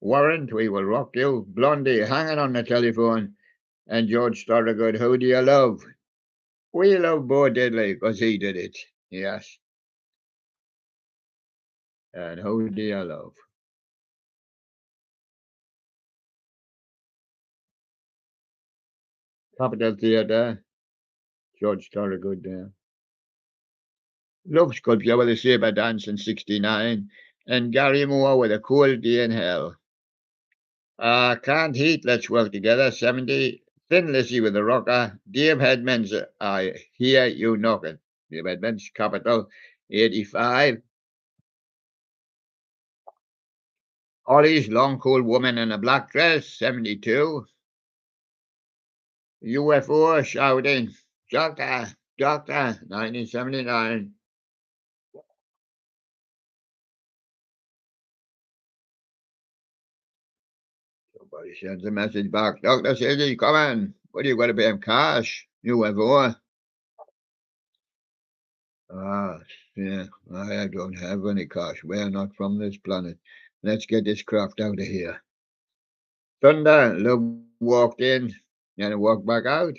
Warrant, We Will Rock You. Blondie hanging on the telephone. And George Thorogood, Who Do You Love? We love Bo Diddley because he did it. Yes. And Who Do You Love? Capitol Theatre. George Thorogood there. Love Sculpture with a Sabre Dance in 69. And Gary Moore with A Cold Day in Hell. Can't Heat, Let's Work Together, 70. Thin Lizzy with the Rocker. Dave Hedman's I Hear You Knocking. Dave Hedman's Capital, 85. Ollie's Long Cold Woman in a Black Dress, 72. UFO shouting, Doctor, Doctor, 1979. Somebody sends a message back. Doctor says he's coming. What are you going to pay him cash? UFO. Ah, yeah, I don't have any cash. We're not from this planet. Let's get this craft out of here. Thunder, Love walked in and walked back out.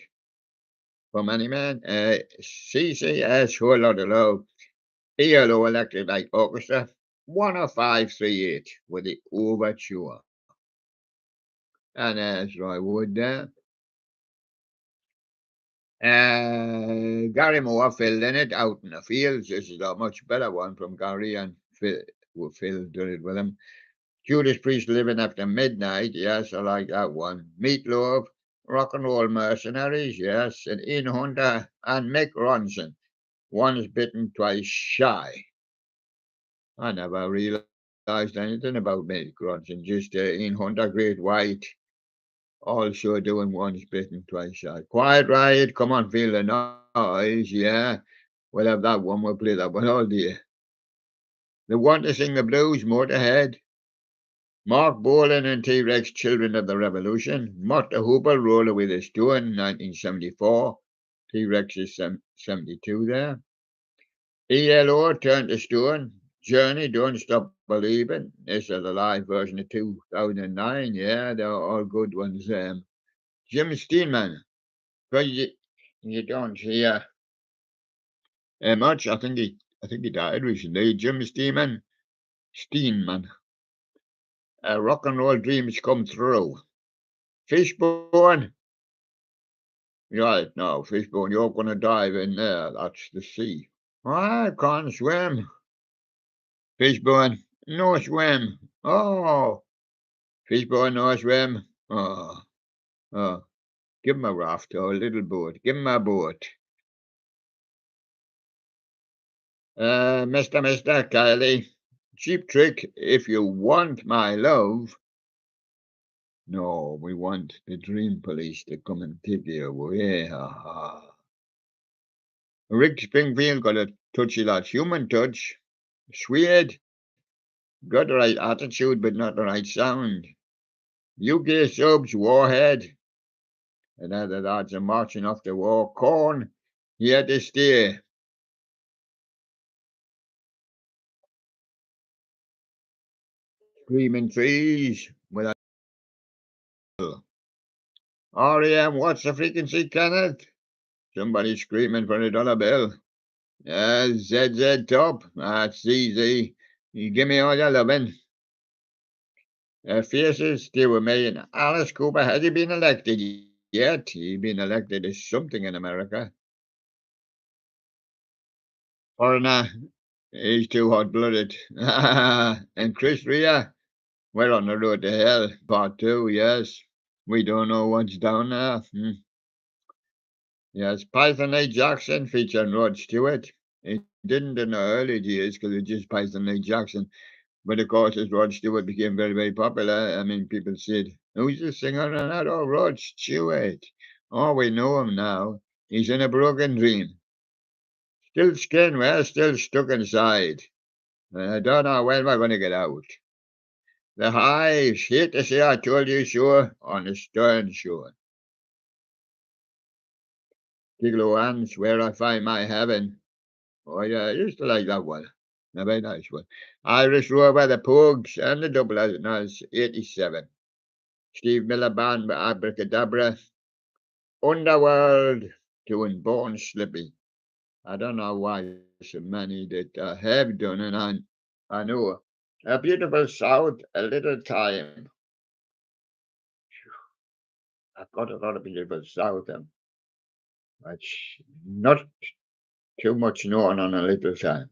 From any man. CCS, Whole Lot of Love. ELO Electric Light Orchestra. 10538 with the overture. And as Roy Wood there. Gary Moore filled in it out in the fields. This is a much better one from Gary and Phil did it with him. Judas Priest Living After Midnight. Yes, I like that one. Meatloaf. Rock and Roll Mercenaries. Yes. And Ian Hunter and Mick Ronson. Once bitten, twice shy. I never realised anything about milk runs and just in Hunter Great White. Also doing once bitten, twice shy. Quiet Riot, come on, feel the noise, yeah. We'll have that one, we'll play that one all day. They want to sing the blues, Motorhead. Mark Bolan and T-Rex, Children of the Revolution. Martha Hooper, Roller with a Stone, 1974. T-Rex is 72 there. ELO, Turn to Stone. Journey, Don't Stop Believing. This is the live version of 2009. Yeah, they're all good ones. Jim Steinman. But you don't hear much. I think he died recently. Jim Steinman. Rock and roll dreams come true. Fishbone. Right, no, Fishbone, you're going to dive in there. That's the sea. I can't swim. Fishbone, no swim. Oh, Fishbone, no swim. Oh, give him a raft or a little boat. Give him a boat. Mister Kylie. Cheap trick. If you want my love. No, we want the dream police to come and take you away. Ha ha. Rick Springfield got a touchy lot. Human touch. Sweet. Got the right attitude, but not the right sound. UK subs, Warhead. And now the lads are marching off the war. Corn, he had to stay. Screaming trees. With a REM, what's the frequency, Kenneth? Somebody screaming for $1 bill. ZZ Top. That's easy. You give me all your loving. Faces, stay with me. And Alice Cooper, has he been elected yet? He's been elected as something in America. Foreigner, he's too hot-blooded. And Chris Rea, we're on the road to hell. Part 2, yes. We don't know what's down there. Yes, Python A. Jackson featuring Rod Stewart. It didn't in the early years because it was just Python A. Jackson. But of course, as Rod Stewart became very, very popular, I mean, people said, who's the singer on that? Oh, Rod Stewart. Oh, we know him now. He's in a broken dream. Still skin, we're still stuck inside. I don't know when we're going to get out. The Hives, hate to say I told you so on the Stern Show. Tiglo Hands, Where I Find My Heaven. Oh, yeah, I used to like that one. A very nice one. Irish Roar by the Pogues and the Double as 87. Steve Miller Band by Abracadabra. Underworld doing Born Slippy. I don't know why so many that have done, and I know. A Beautiful South, A Little Time. I've got a lot of Beautiful South, and it's not too much known on A Little Time.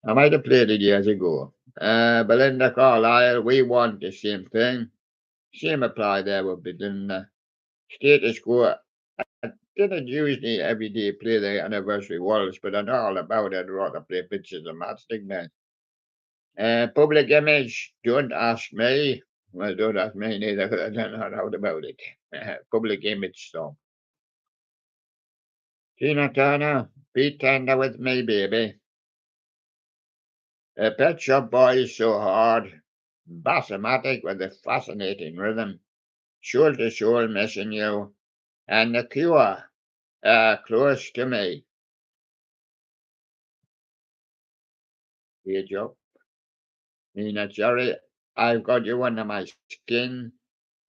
I might have played it years ago. Belinda Carlisle, We Want the Same Thing. Same apply there would be the Status Quo. I didn't usually every day play the anniversary waltz, but I know all about it. I'd rather play Pictures of Matchstick Man. Public Image, Don't Ask Me. Well, don't ask me neither, because I don't know all about it. Public Image song. Tina Turner, Be Tender With Me, Baby. Pet Shop Boys, So Hard. Bassomatic with a fascinating rhythm. Shoulder to Soul, Missing You. And The Cure, Close to Me. Here, Joe. Nina Cherry, I've Got You Under My Skin.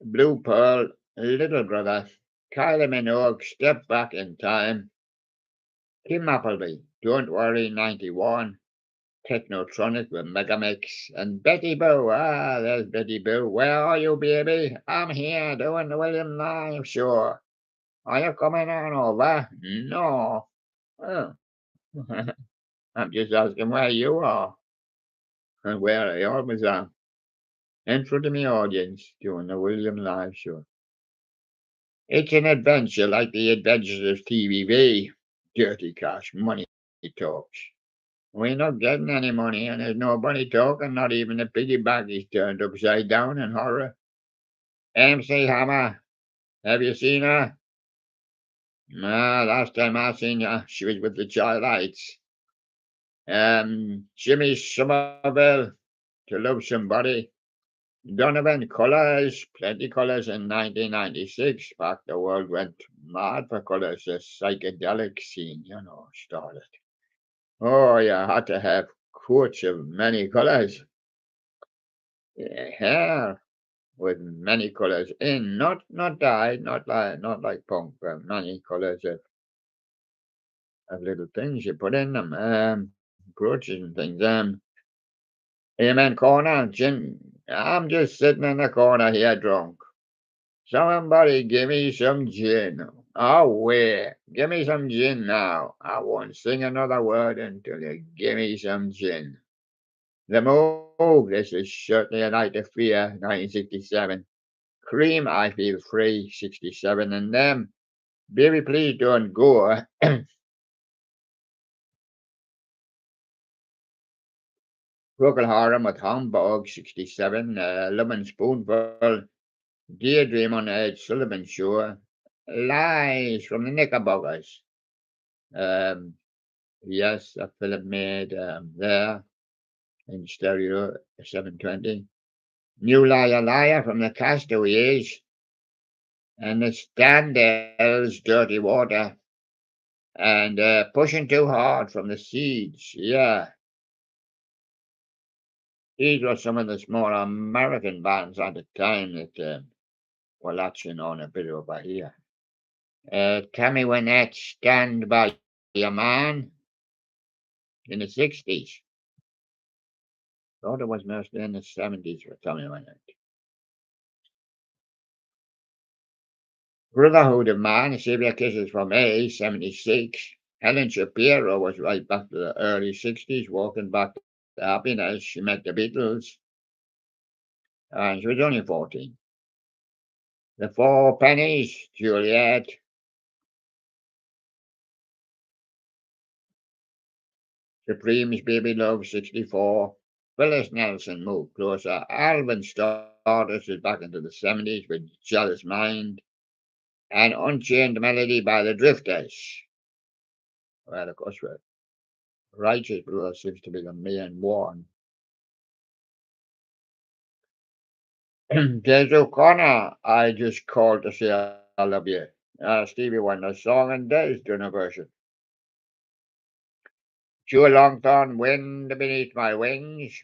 Blue Pearl, Little Brother. Kylie Minogue, Step Back in Time. Kim Appleby, Don't Worry, 91. Technotronic with Megamix. And Betty Boo, there's Betty Boo. Where are you, baby? I'm here doing the William Live show. Are you coming on over? No. Oh. I'm just asking where you are and where I always am. In front of my audience doing the William Live show. It's an adventure like the adventures of TVV. Dirty cash, money talks. We're not getting any money, and there's nobody talking, not even the piggy bank is turned upside down in horror. MC Hammer, have you seen her? No, last time I seen her, she was with the Childites. Jimmy Somerville, To Love Somebody. Donovan Colours, plenty colours in 1996. Back the world went mad for colours. The psychedelic scene, started. Oh, you had to have coats of many colours. Hair with many colours in, not dyed, not like punk, but many colours of little things you put in them, brooches and things. Amen corner, gin. I'm just sitting in the corner here drunk. Somebody give me some gin. Oh, where? Give me some gin now. I won't sing another word until you give me some gin. The Moog, this is certainly a night of fear, 1967. Cream, I feel free, 67. And them, baby, please don't go. Procol Harum with Hamburg, 67. Lemon Spoonful, Daydream on the Ed Sullivan Show. Lies from the Knickerbockers. Um, yes, a film made there in stereo, 720. New Liar Liar from the Castaways. And the Standells, Dirty Water. And Pushing Too Hard from the Seeds. Yeah, these were some of the smaller American bands at the time that were latching on a bit over here. Tammy Wynette, Stand By Your Man in the 60s. Thought it was mostly in the 70s for Tammy Wynette. Brotherhood of Man, Save Your Kisses for Me, 76. Helen Shapiro was right back to the early 60s, walking back to happiness. She met the Beatles, and she was only 14. The Four Pennies, Juliet. Supreme's Baby Love, 64. Phyllis Nelson moved closer. Alvin Stardust is back into the 70s with Jealous Mind. And Unchained Melody by the Drifters. Well, of course, Righteous Brother seems to be the main one. Des O'Connor, I just called to say I love you. Stevie Wonder's song, and Des doing a version. Joe Longthorn, Wind Beneath My Wings.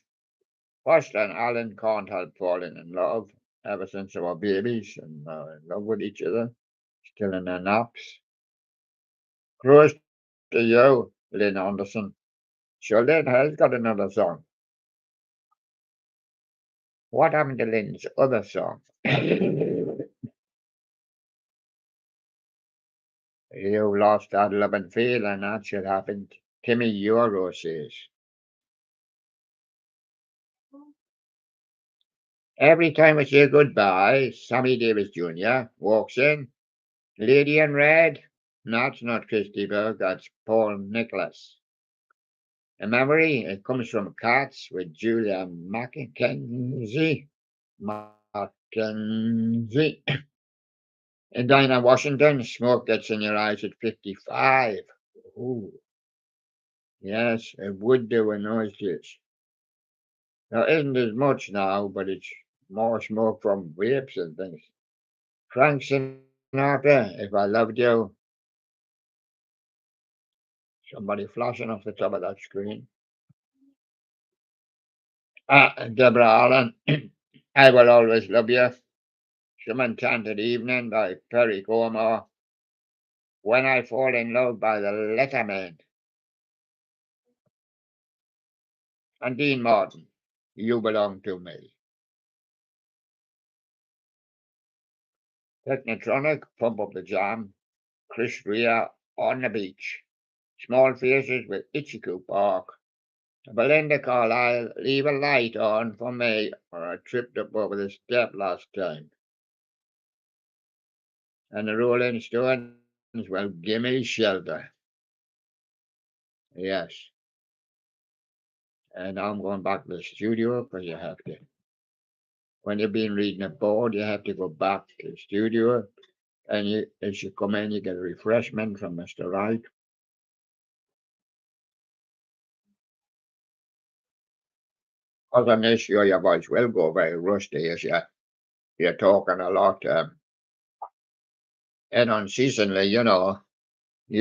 Foster and Alan can't help falling in love ever since they were babies and in love with each other, still in their naps. Close to You, Lynn Anderson. Sure, Lynn has got another song. What happened to Lynn's other song? You lost that love and feeling, that should happen. Timmy Euro says. Every time we say goodbye, Sammy Davis Jr. walks in. Lady in Red. That's not Christy Berg, that's Paul Nicholas. A memory, it comes from Cats with Julia Mackenzie. Mackenzie. And Dinah Washington, Smoke Gets in Your Eyes at 55. Ooh, yes, it would do in those days. There isn't as much now, but it's more smoke from vapes and things. Frank Sinatra, If I Loved You. Somebody flashing off the top of that screen. Deborah Allen, I Will Always Love You. Some Enchanted Evening by Perry Como. When I Fall in Love by the Letterman. And Dean Martin, You Belong to Me. Technotronic, Pump Up the Jam. Chris Rea, On the Beach. Small Faces with Ichiku Park. Belinda Carlisle, Leave a Light On for Me, or I tripped up over the step last time. And the Rolling Stones, well, Gimme Shelter. Yes. And now I'm going back to the studio because you have to, when you've been reading a board, you have to go back to the studio. And as you come in, you get a refreshment from Mr. Wright. Because on this show, your voice will go very rusty as you're talking a lot. And unceasingly, you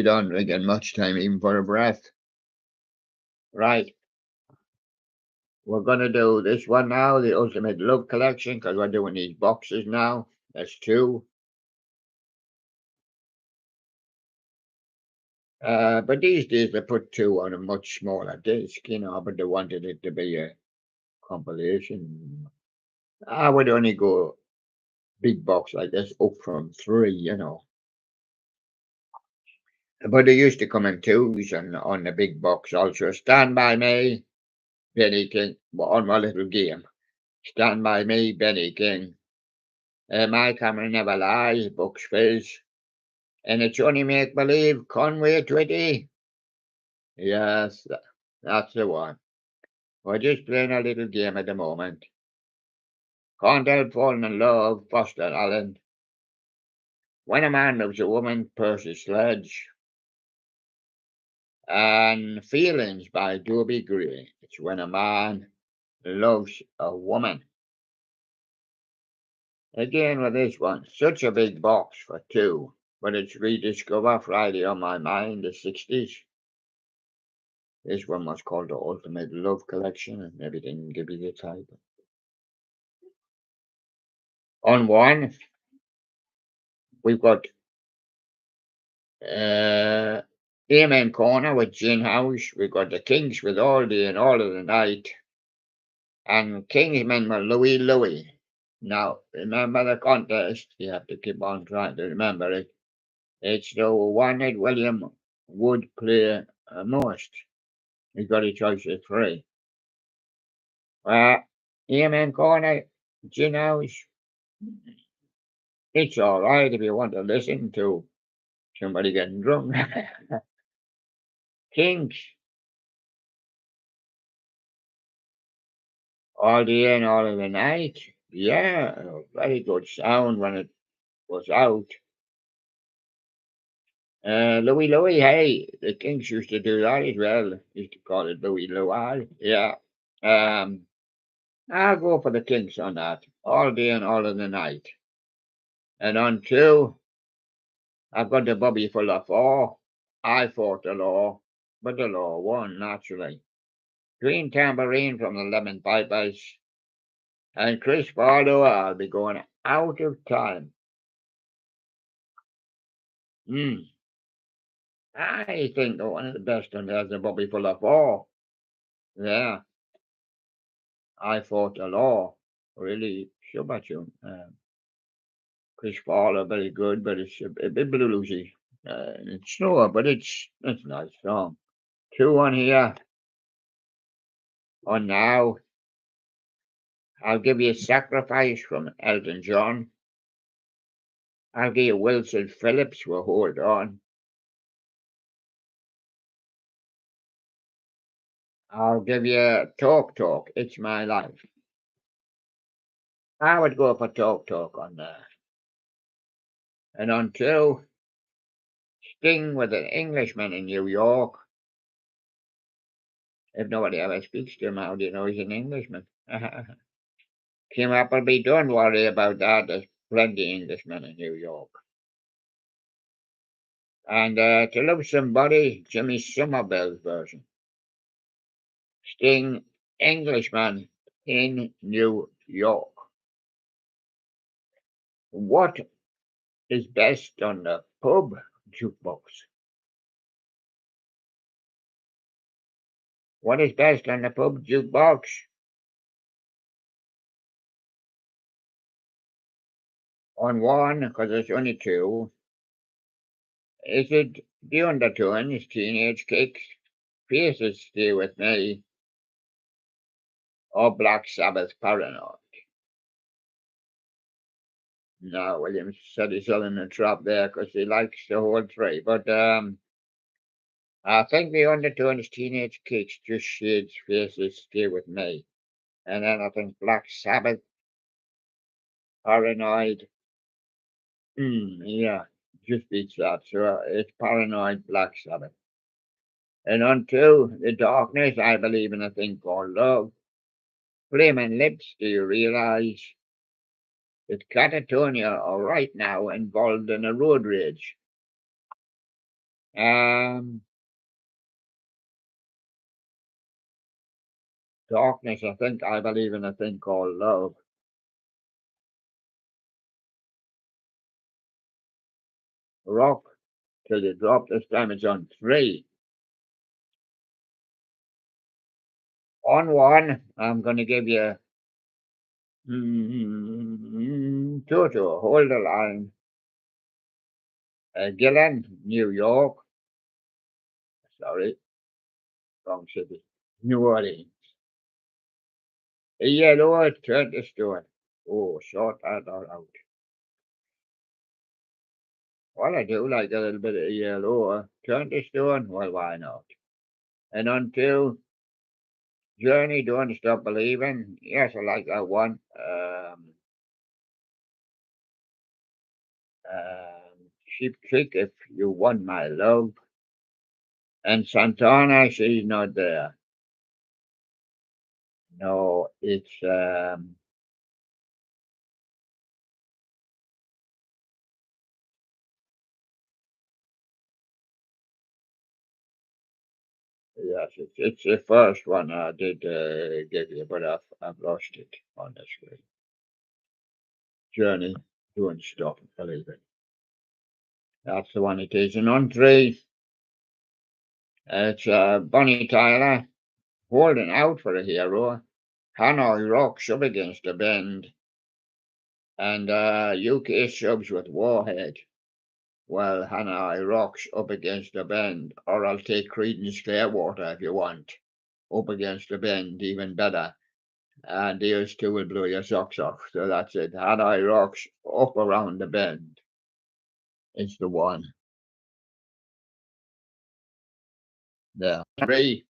don't get much time even for a breath. Right. We're going to do this one now, the Ultimate Love Collection, because we're doing these boxes now. That's two. But these days they put two on a much smaller disc, but they wanted it to be a compilation. I would only go big box like this up from three. But they used to come in twos on the big box also. Stand By Me, Benny King, on my little game. Stand By Me, Benny King. My Camera Never Lies, Bucks Fizz. And It's Only Make Believe, Conway Twitty. Yes, that's the one. We're just playing a little game at the moment. Can't Help Falling in Love, Foster Allen. When a Man Loves a Woman, Percy Sledge. And Feelings by Dobie Gray. It's when a man loves a woman. Again with this one, such a big box for two, but it's Rediscover Friday on My Mind, the 60s. This one was called the Ultimate Love Collection, and maybe didn't give you the title. On one, we've got Amen Corner with Gin House. We've got the Kings with All Day and All of the Night. And Kingsmen with Louie Louie. Now, remember the contest. You have to keep on trying to remember it. It's the one that William would play most. He's got a choice of three. Amen Corner, Gin House. It's all right if you want to listen to somebody getting drunk. Kings, All Day and All of the Night. Yeah, very good sound when it was out. Louie Louie, hey, the Kings used to do that as well. Used to call it Louie Louie. Yeah. I'll go for the Kings on that. All Day and All of the Night. And on two, I've got the Bobby Fuller four. I fought the law, but the law won, naturally. Green Tambourine from the Lemon Pipers. And Chris Barlow, I'll be going out of time. I think that one of the best on there's the Bobby Fuller four. Yeah. I fought the law. Really super tune. Chris Barlow, very good, but it's a bit bluesy. It's slower, but it's a nice song. Two on here. On now, I'll give you Sacrifice from Elton John. I'll give you Wilson Phillips will Hold On. I'll give you Talk Talk, It's My Life. I would go for Talk Talk on there. And on two, Sting with an Englishman in New York. If nobody ever speaks to him, how do you know he's an Englishman? Kim Appleby, don't worry about that. There's plenty of Englishmen in New York. And To Love Somebody, Jimmy Somerville's version. Sting, Englishman in New York. What is best on the pub jukebox? What is best on the pub jukebox? On one, because there's only two. Is it The Undertones, Teenage Kicks, Faces Stay With Me, or Black Sabbath Paranoid? No, Williams said he's still in the trap there because he likes the whole three. But I think the undertones teenage kicks just shades faces stay with me. And then I think Black Sabbath, Paranoid. Yeah, just beats that. So it's Paranoid, Black Sabbath. And on two, The Darkness, I believe in a thing called love. Flaming Lips, do you realise that Catatonia are right now involved in a road rage? Darkness, I think I believe in a thing called love. Rock till you drop. This time it's on three. On one, I'm going to give you Toto, hold the line. Gillen, New York. Sorry, wrong city. New Orleans. A yellow, turn the stone. Oh, short that out. Well, I do like a little bit of yellow. Turn the stone. Well, why not? And on two, Journey, Don't Stop Believing. Yes, I like that one. Cheap Trick, If You Want My Love. And Santana, she's not there. No, it's yes, it's the first one I did give you, but I've lost it on the screen. Journey, Don't Stop Believing. That's the one it is. And on three, it's Bonnie Tyler holding out for a hero. Hanoi Rocks up against the bend. And UK subs with Warhead. Well, Hanoi Rocks up against the bend. Or I'll take Creedence Clearwater if you want. Up against the bend, even better. And these two will blow your socks off. So that's it. Hanoi Rocks up around the bend. It's the one. There. Three.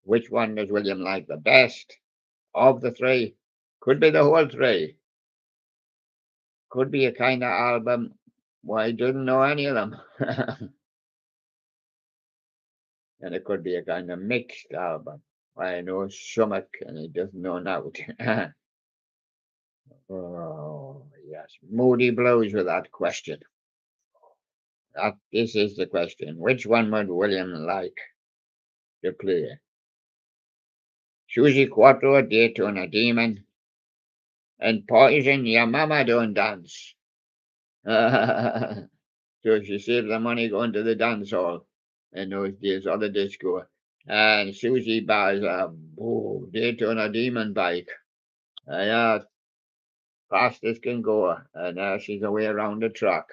Which one does William like the best of the three? Could be the whole three. Could be a kind of album. Well, I didn't know any of them. And it could be a kind of mixed album. I know Stomach and he doesn't know now. Oh, yes. Moody blows with that question. This is the question. Which one would William like to play? Susie Quattro, Daytona Demon, and Poison, Your Mama Don't Dance. So she saved the money going to the dance hall in those days, or the disco. And Susie buys a Daytona Demon bike. Yeah, fast as can go. And she's away around the track,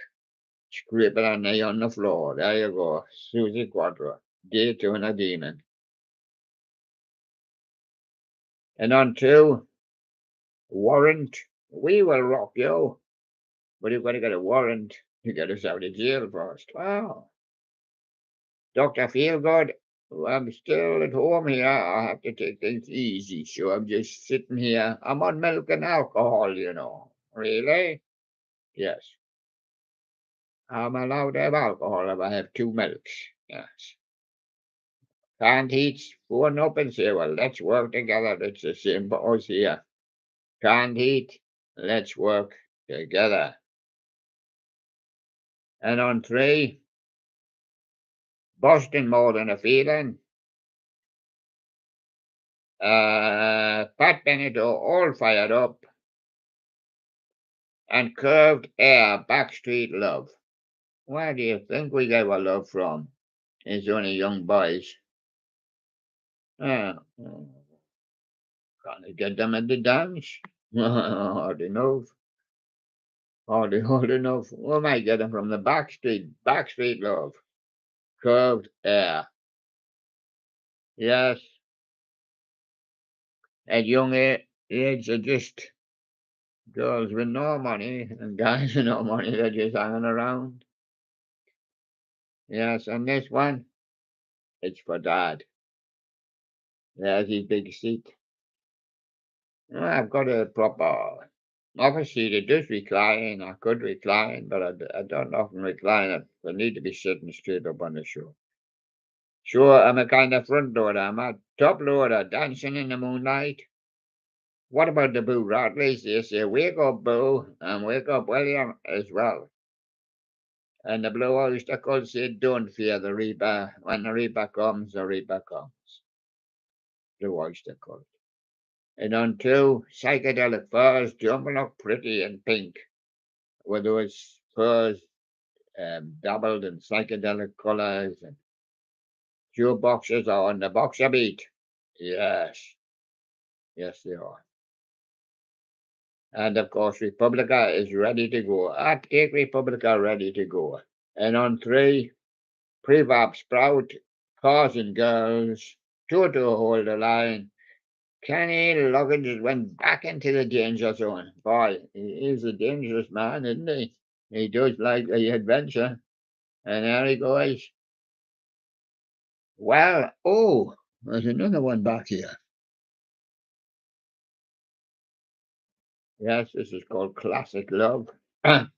scraping her knee on the floor. There you go. Susie Quattro, Daytona Demon. And on two, Warrant, We Will Rock You. But you've got to get a warrant to get us out of jail first. Wow. Dr. Feelgood, I'm still at home here. I have to take things easy, so I'm just sitting here. I'm on milk and alcohol, you know. Really? Yes. I'm allowed to have alcohol if I have two milks. Yes. Can't eat, phone up and say, well, let's work together. It's the same for us here. Can't eat, let's work together. And on three, Boston More Than a Feeling. Pat Benatar all fired up. And Curved Air, Backstreet Love. Where do you think we get our love from? It's only young boys. Can't get them at the dance. Hard enough. Hard enough. We might get them from the Backstreet Love. Curved Air. Yes. At young age, are just girls with no money and guys with no money. They're just hanging around. Yes, and this one, it's for Dad. There's his big seat. I've got a proper. Obviously, it does recline. I could recline, but I don't often recline it. I need to be sitting straight up on the show. Sure, I'm a kind of front loader. I'm a top loader dancing in the moonlight. What about the Boo Radleys? They say, wake up, Boo, and wake up William as well. And the Blue Oyster Cult said, don't fear the Reaper. When the Reaper comes, the Reaper comes. Blue Oyster Cult. And on two, psychedelic furs jumping up pretty and pink, with those furs dabbled in psychedelic colours, and jukeboxes are on the boxer beat. Yes, yes, they are. And of course, Republica is ready to go. I take Republica ready to go. And on three, Prevop Sprout, Cars and Girls, Toto hold the line. Kenny Loggins went back into the danger zone. Boy, he is a dangerous man, isn't he? He does like the adventure. And there he goes. Well, oh, there's another one back here. Yes, this is called Classic Love. I'm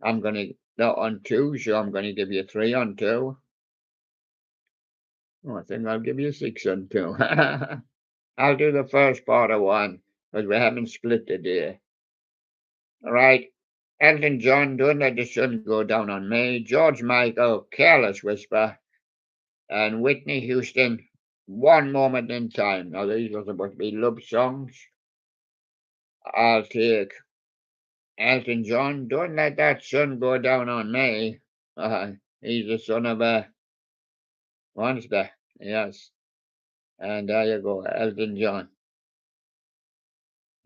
going to, not on two, so I'm going to give you three on two. Oh, I think I'll give you six on two. I'll do the first part of one, because we haven't split the day. All right. Elton John, Don't Let the Sun Go Down on Me. George Michael, Careless Whisper. And Whitney Houston, One Moment in Time. Now, these are supposed to be love songs. I'll take Elton John, Don't Let That Sun Go Down on Me. He's the son of a monster. Yes. And there you go, Elton John.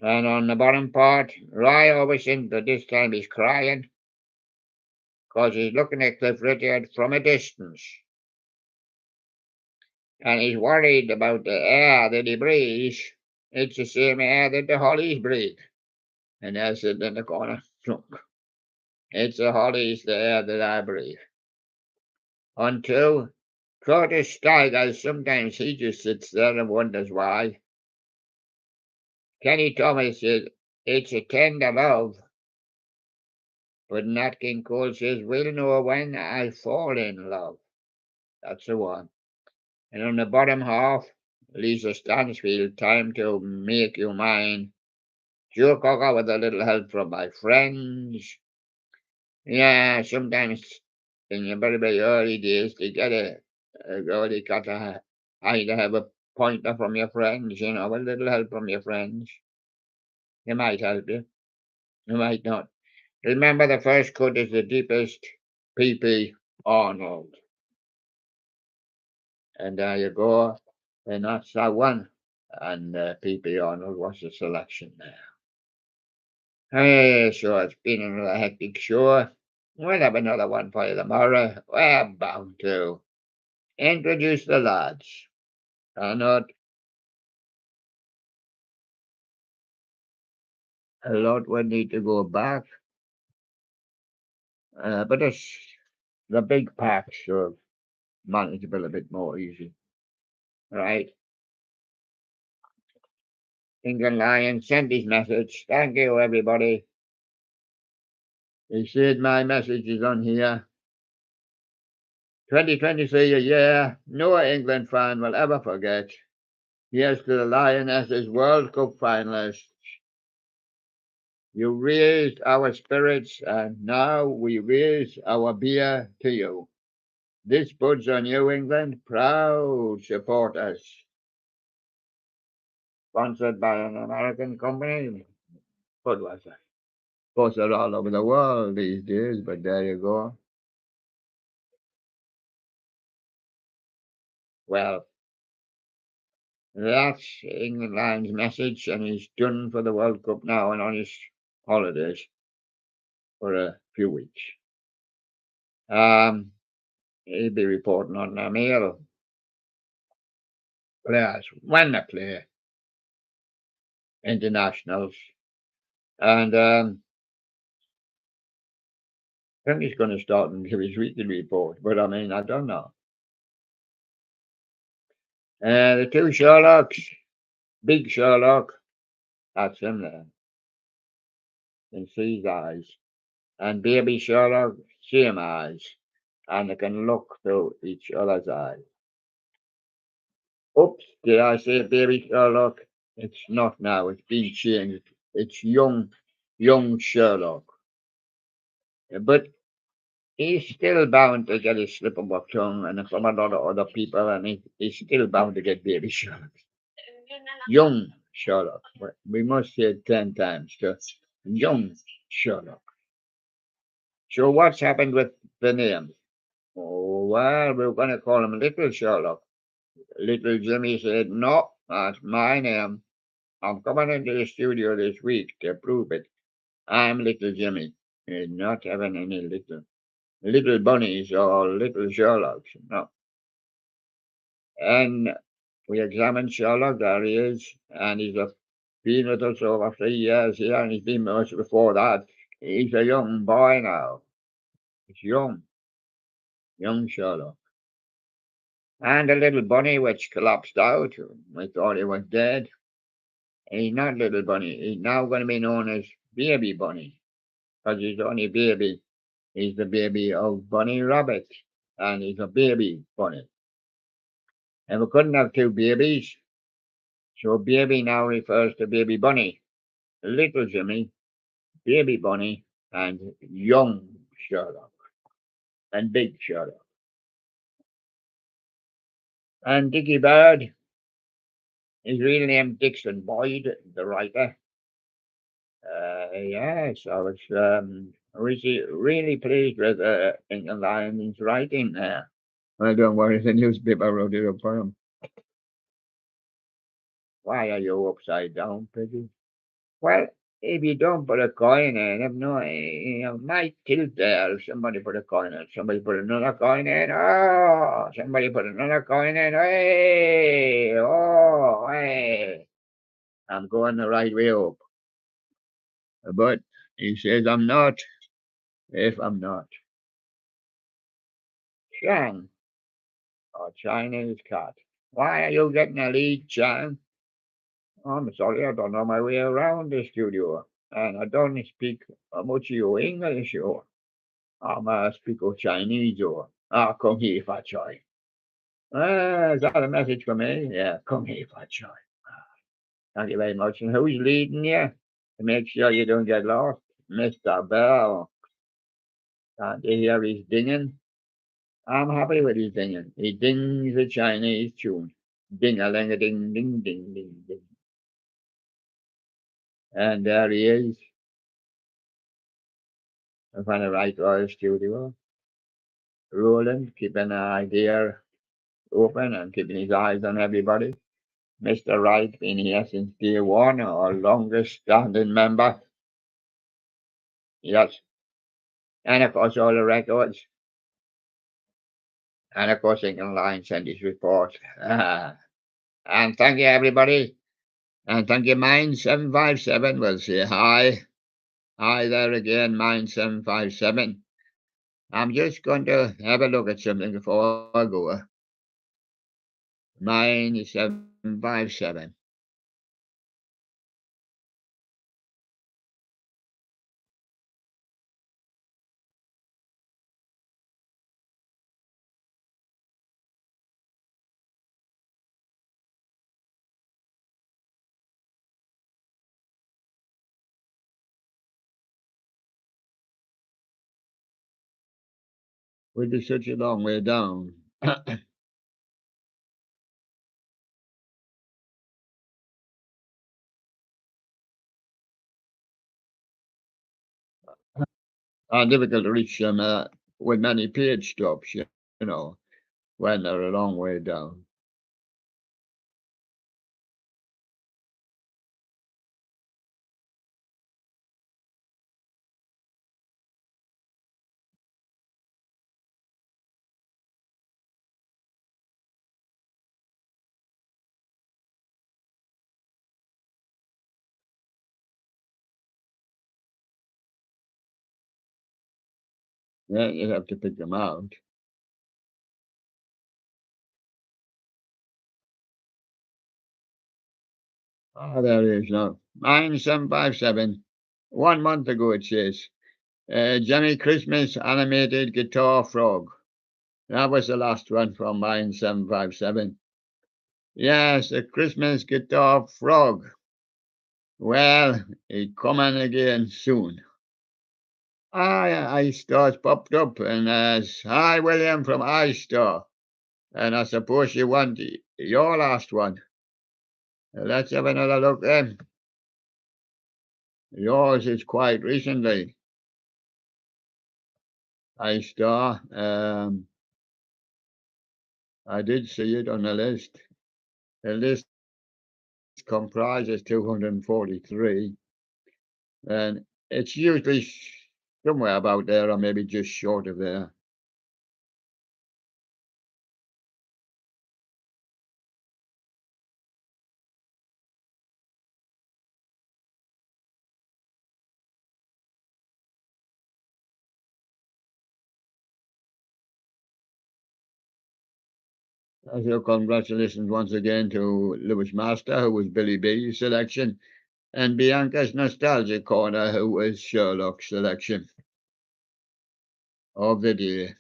And on the bottom part, Roy Orbison, but this time he's crying because he's looking at Cliff Richard from a distance. And he's worried about the air that he breathes. It's the same air that the hollies breathe. And there's it in the corner. It's the hollies, the air that I breathe. On two, Curtis Steiger, sometimes he just sits there and wonders why. Kenny Thomas says, it's a tender love. But Nat King Cole says, we'll know when I fall in love. That's the one. And on the bottom half, Lisa Stansfield, Time to Make You Mine. Show.Aug with a little help from my friends. Yeah, sometimes in your very, very early days, to get a girl, you got to either have a pointer from your friends, a little help from your friends. They might help you. They might not. Remember, the first cut is the deepest, P.P. Arnold. And there you go. And that's that one. And P.P. Arnold was the selection there. Hey, so it's been another hectic show. We'll have another one for you tomorrow. We're bound to. Introduce the lads. Not a lot would need to go back. But it's the big packs are manageable a bit more easy. Right. England Lion sent his message. Thank you, everybody. He said my message is on here. 2023 a year no England fan will ever forget. Here's to the Lionesses World Cup finalists. You raised our spirits, and now we raise our beer to you. This puts on you, England, proud supporters. Sponsored by an American company. Budweiser. Of course, they're all over the world these days, but there you go. Well, that's England Lion's message, and he's done for the World Cup now and on his holidays for a few weeks. He'll be reporting on the male players when they play internationals. And think he's going to start and give his weekly report, but I mean, I don't know. The two Sherlocks, big Sherlock, that's him there, can see his eyes, and baby Sherlock, same eyes, and they can look through each other's eyes. Oops, did I say baby Sherlock? It's not now, it's been changed. It's young Sherlock. But he's still bound to get his slip of a tongue and from a lot of other people, and he's still bound to get baby Sherlock. Young Sherlock. We must say it 10 times. Just young Sherlock. So what's happened with the name? Oh, well, we're going to call him Little Sherlock. Little Jimmy said, no, that's my name. I'm coming into the studio this week to prove it. I'm Little Jimmy. He's not having any little bunnies or little Sherlocks. No. And we examined Show.Aug, there he is, and been with us over 3 years here, and he's been with us before that. He's a young boy now. He's young Show.Aug. And a little bunny which collapsed out. We thought he was dead. He's not little bunny. He's now going to be known as baby bunny, because he's only baby. He's the baby of Bunny Rabbit, and he's a baby bunny. And we couldn't have two babies, so baby now refers to baby bunny. Little Jimmy, baby bunny, and young Show.Aug, and big Show.Aug. And Dickie Bird, his real name Dixon Boyd, the writer. Yes, I was really pleased with England Lion's writing there. Well, don't worry, the newspaper wrote it up for him. Why are you upside down, Piggy? Well, if you don't put a coin in, if no, you might tilt there. If somebody put a coin in, somebody put another coin in. Oh, somebody put another coin in. Hey, oh, hey. I'm going the right way up. But he says I'm not, if I'm not. Chang, or Chinese cat. Why are you getting a lead, Chang? I'm sorry, I don't know my way around the studio. And I don't speak much of your English, or I'm speak of Chinese, or come here if I try. Is that a message for me? Yeah, come here if I try. Thank you very much. And who's leading you to make sure you don't get lost? Mr. Bell. Can't you hear his dinging? I'm happy with his dinging. He dings a Chinese tune. Ding-a-ling-a-ding, ding, ding, ding, ding. And there he is. In front of Right Royal Studio. Rolling, keeping an idea open and keeping his eyes on everybody. Mr. Wright been here since day one, our longest standing member. Yes. And of course all the records. And of course England Line sent his report. And thank you everybody. And thank you Mine 757 will say hi. Hi there again, Mine 757. I'm just going to have a look at something before I go. Mine 757. We'll be such a long way down. Difficult to reach them with many page stops, you know, when they're a long way down. Yeah, you have to pick them out. Oh, there it is now. 9757. 1 month ago, it says. Jimmy Christmas animated guitar frog. That was the last one from mine 757. Yes, the Christmas guitar frog. Well, he coming again soon. I Star's popped up and says, "Hi, William from iStar." And I suppose you want your last one. Let's have another look then. Yours is quite recently. iStar. I did see it on the list. The list comprises 243, and it's usually somewhere about there, or maybe just short of there. So congratulations once again to Lewis Master, who was Billy B's selection, and Bianca's Nostalgia Corner, who was Sherlock's selection of the day.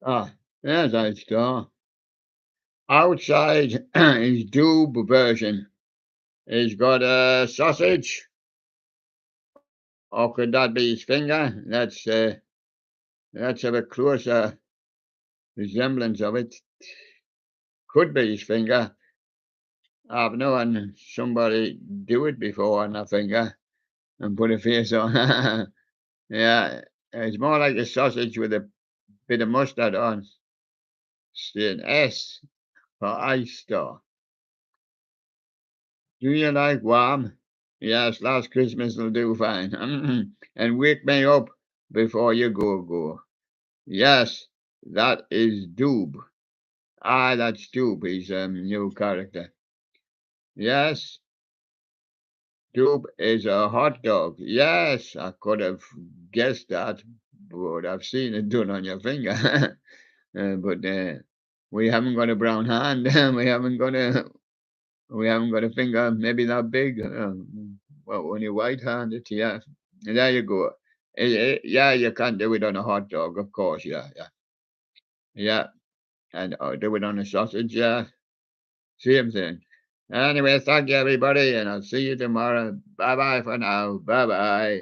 Ah, there's iStar. Outside his Doob version. He's got a sausage, or could that be his finger? Let's have a closer resemblance of it. Could be his finger. I've known somebody do it before on a finger and put a face on. Yeah, it's more like a sausage with a bit of mustard on. It's an S for ice store. Do you like warm? Yes, last Christmas will do fine. And wake me up before you go. Yes, that is Doob. Ah, that's Doob. He's a new character. Yes, Doob is a hot dog. Yes, I could have guessed that, but I've seen it done on your finger. But we haven't got a brown hand. We haven't got a finger maybe that big. Well, only white-handed. Yeah, there you go. Yeah, you can't do it on a hot dog, of course. Yeah, and do it on a sausage. Yeah, same thing. Anyway, thank you everybody, and I'll see you tomorrow. Bye bye for now. Bye bye.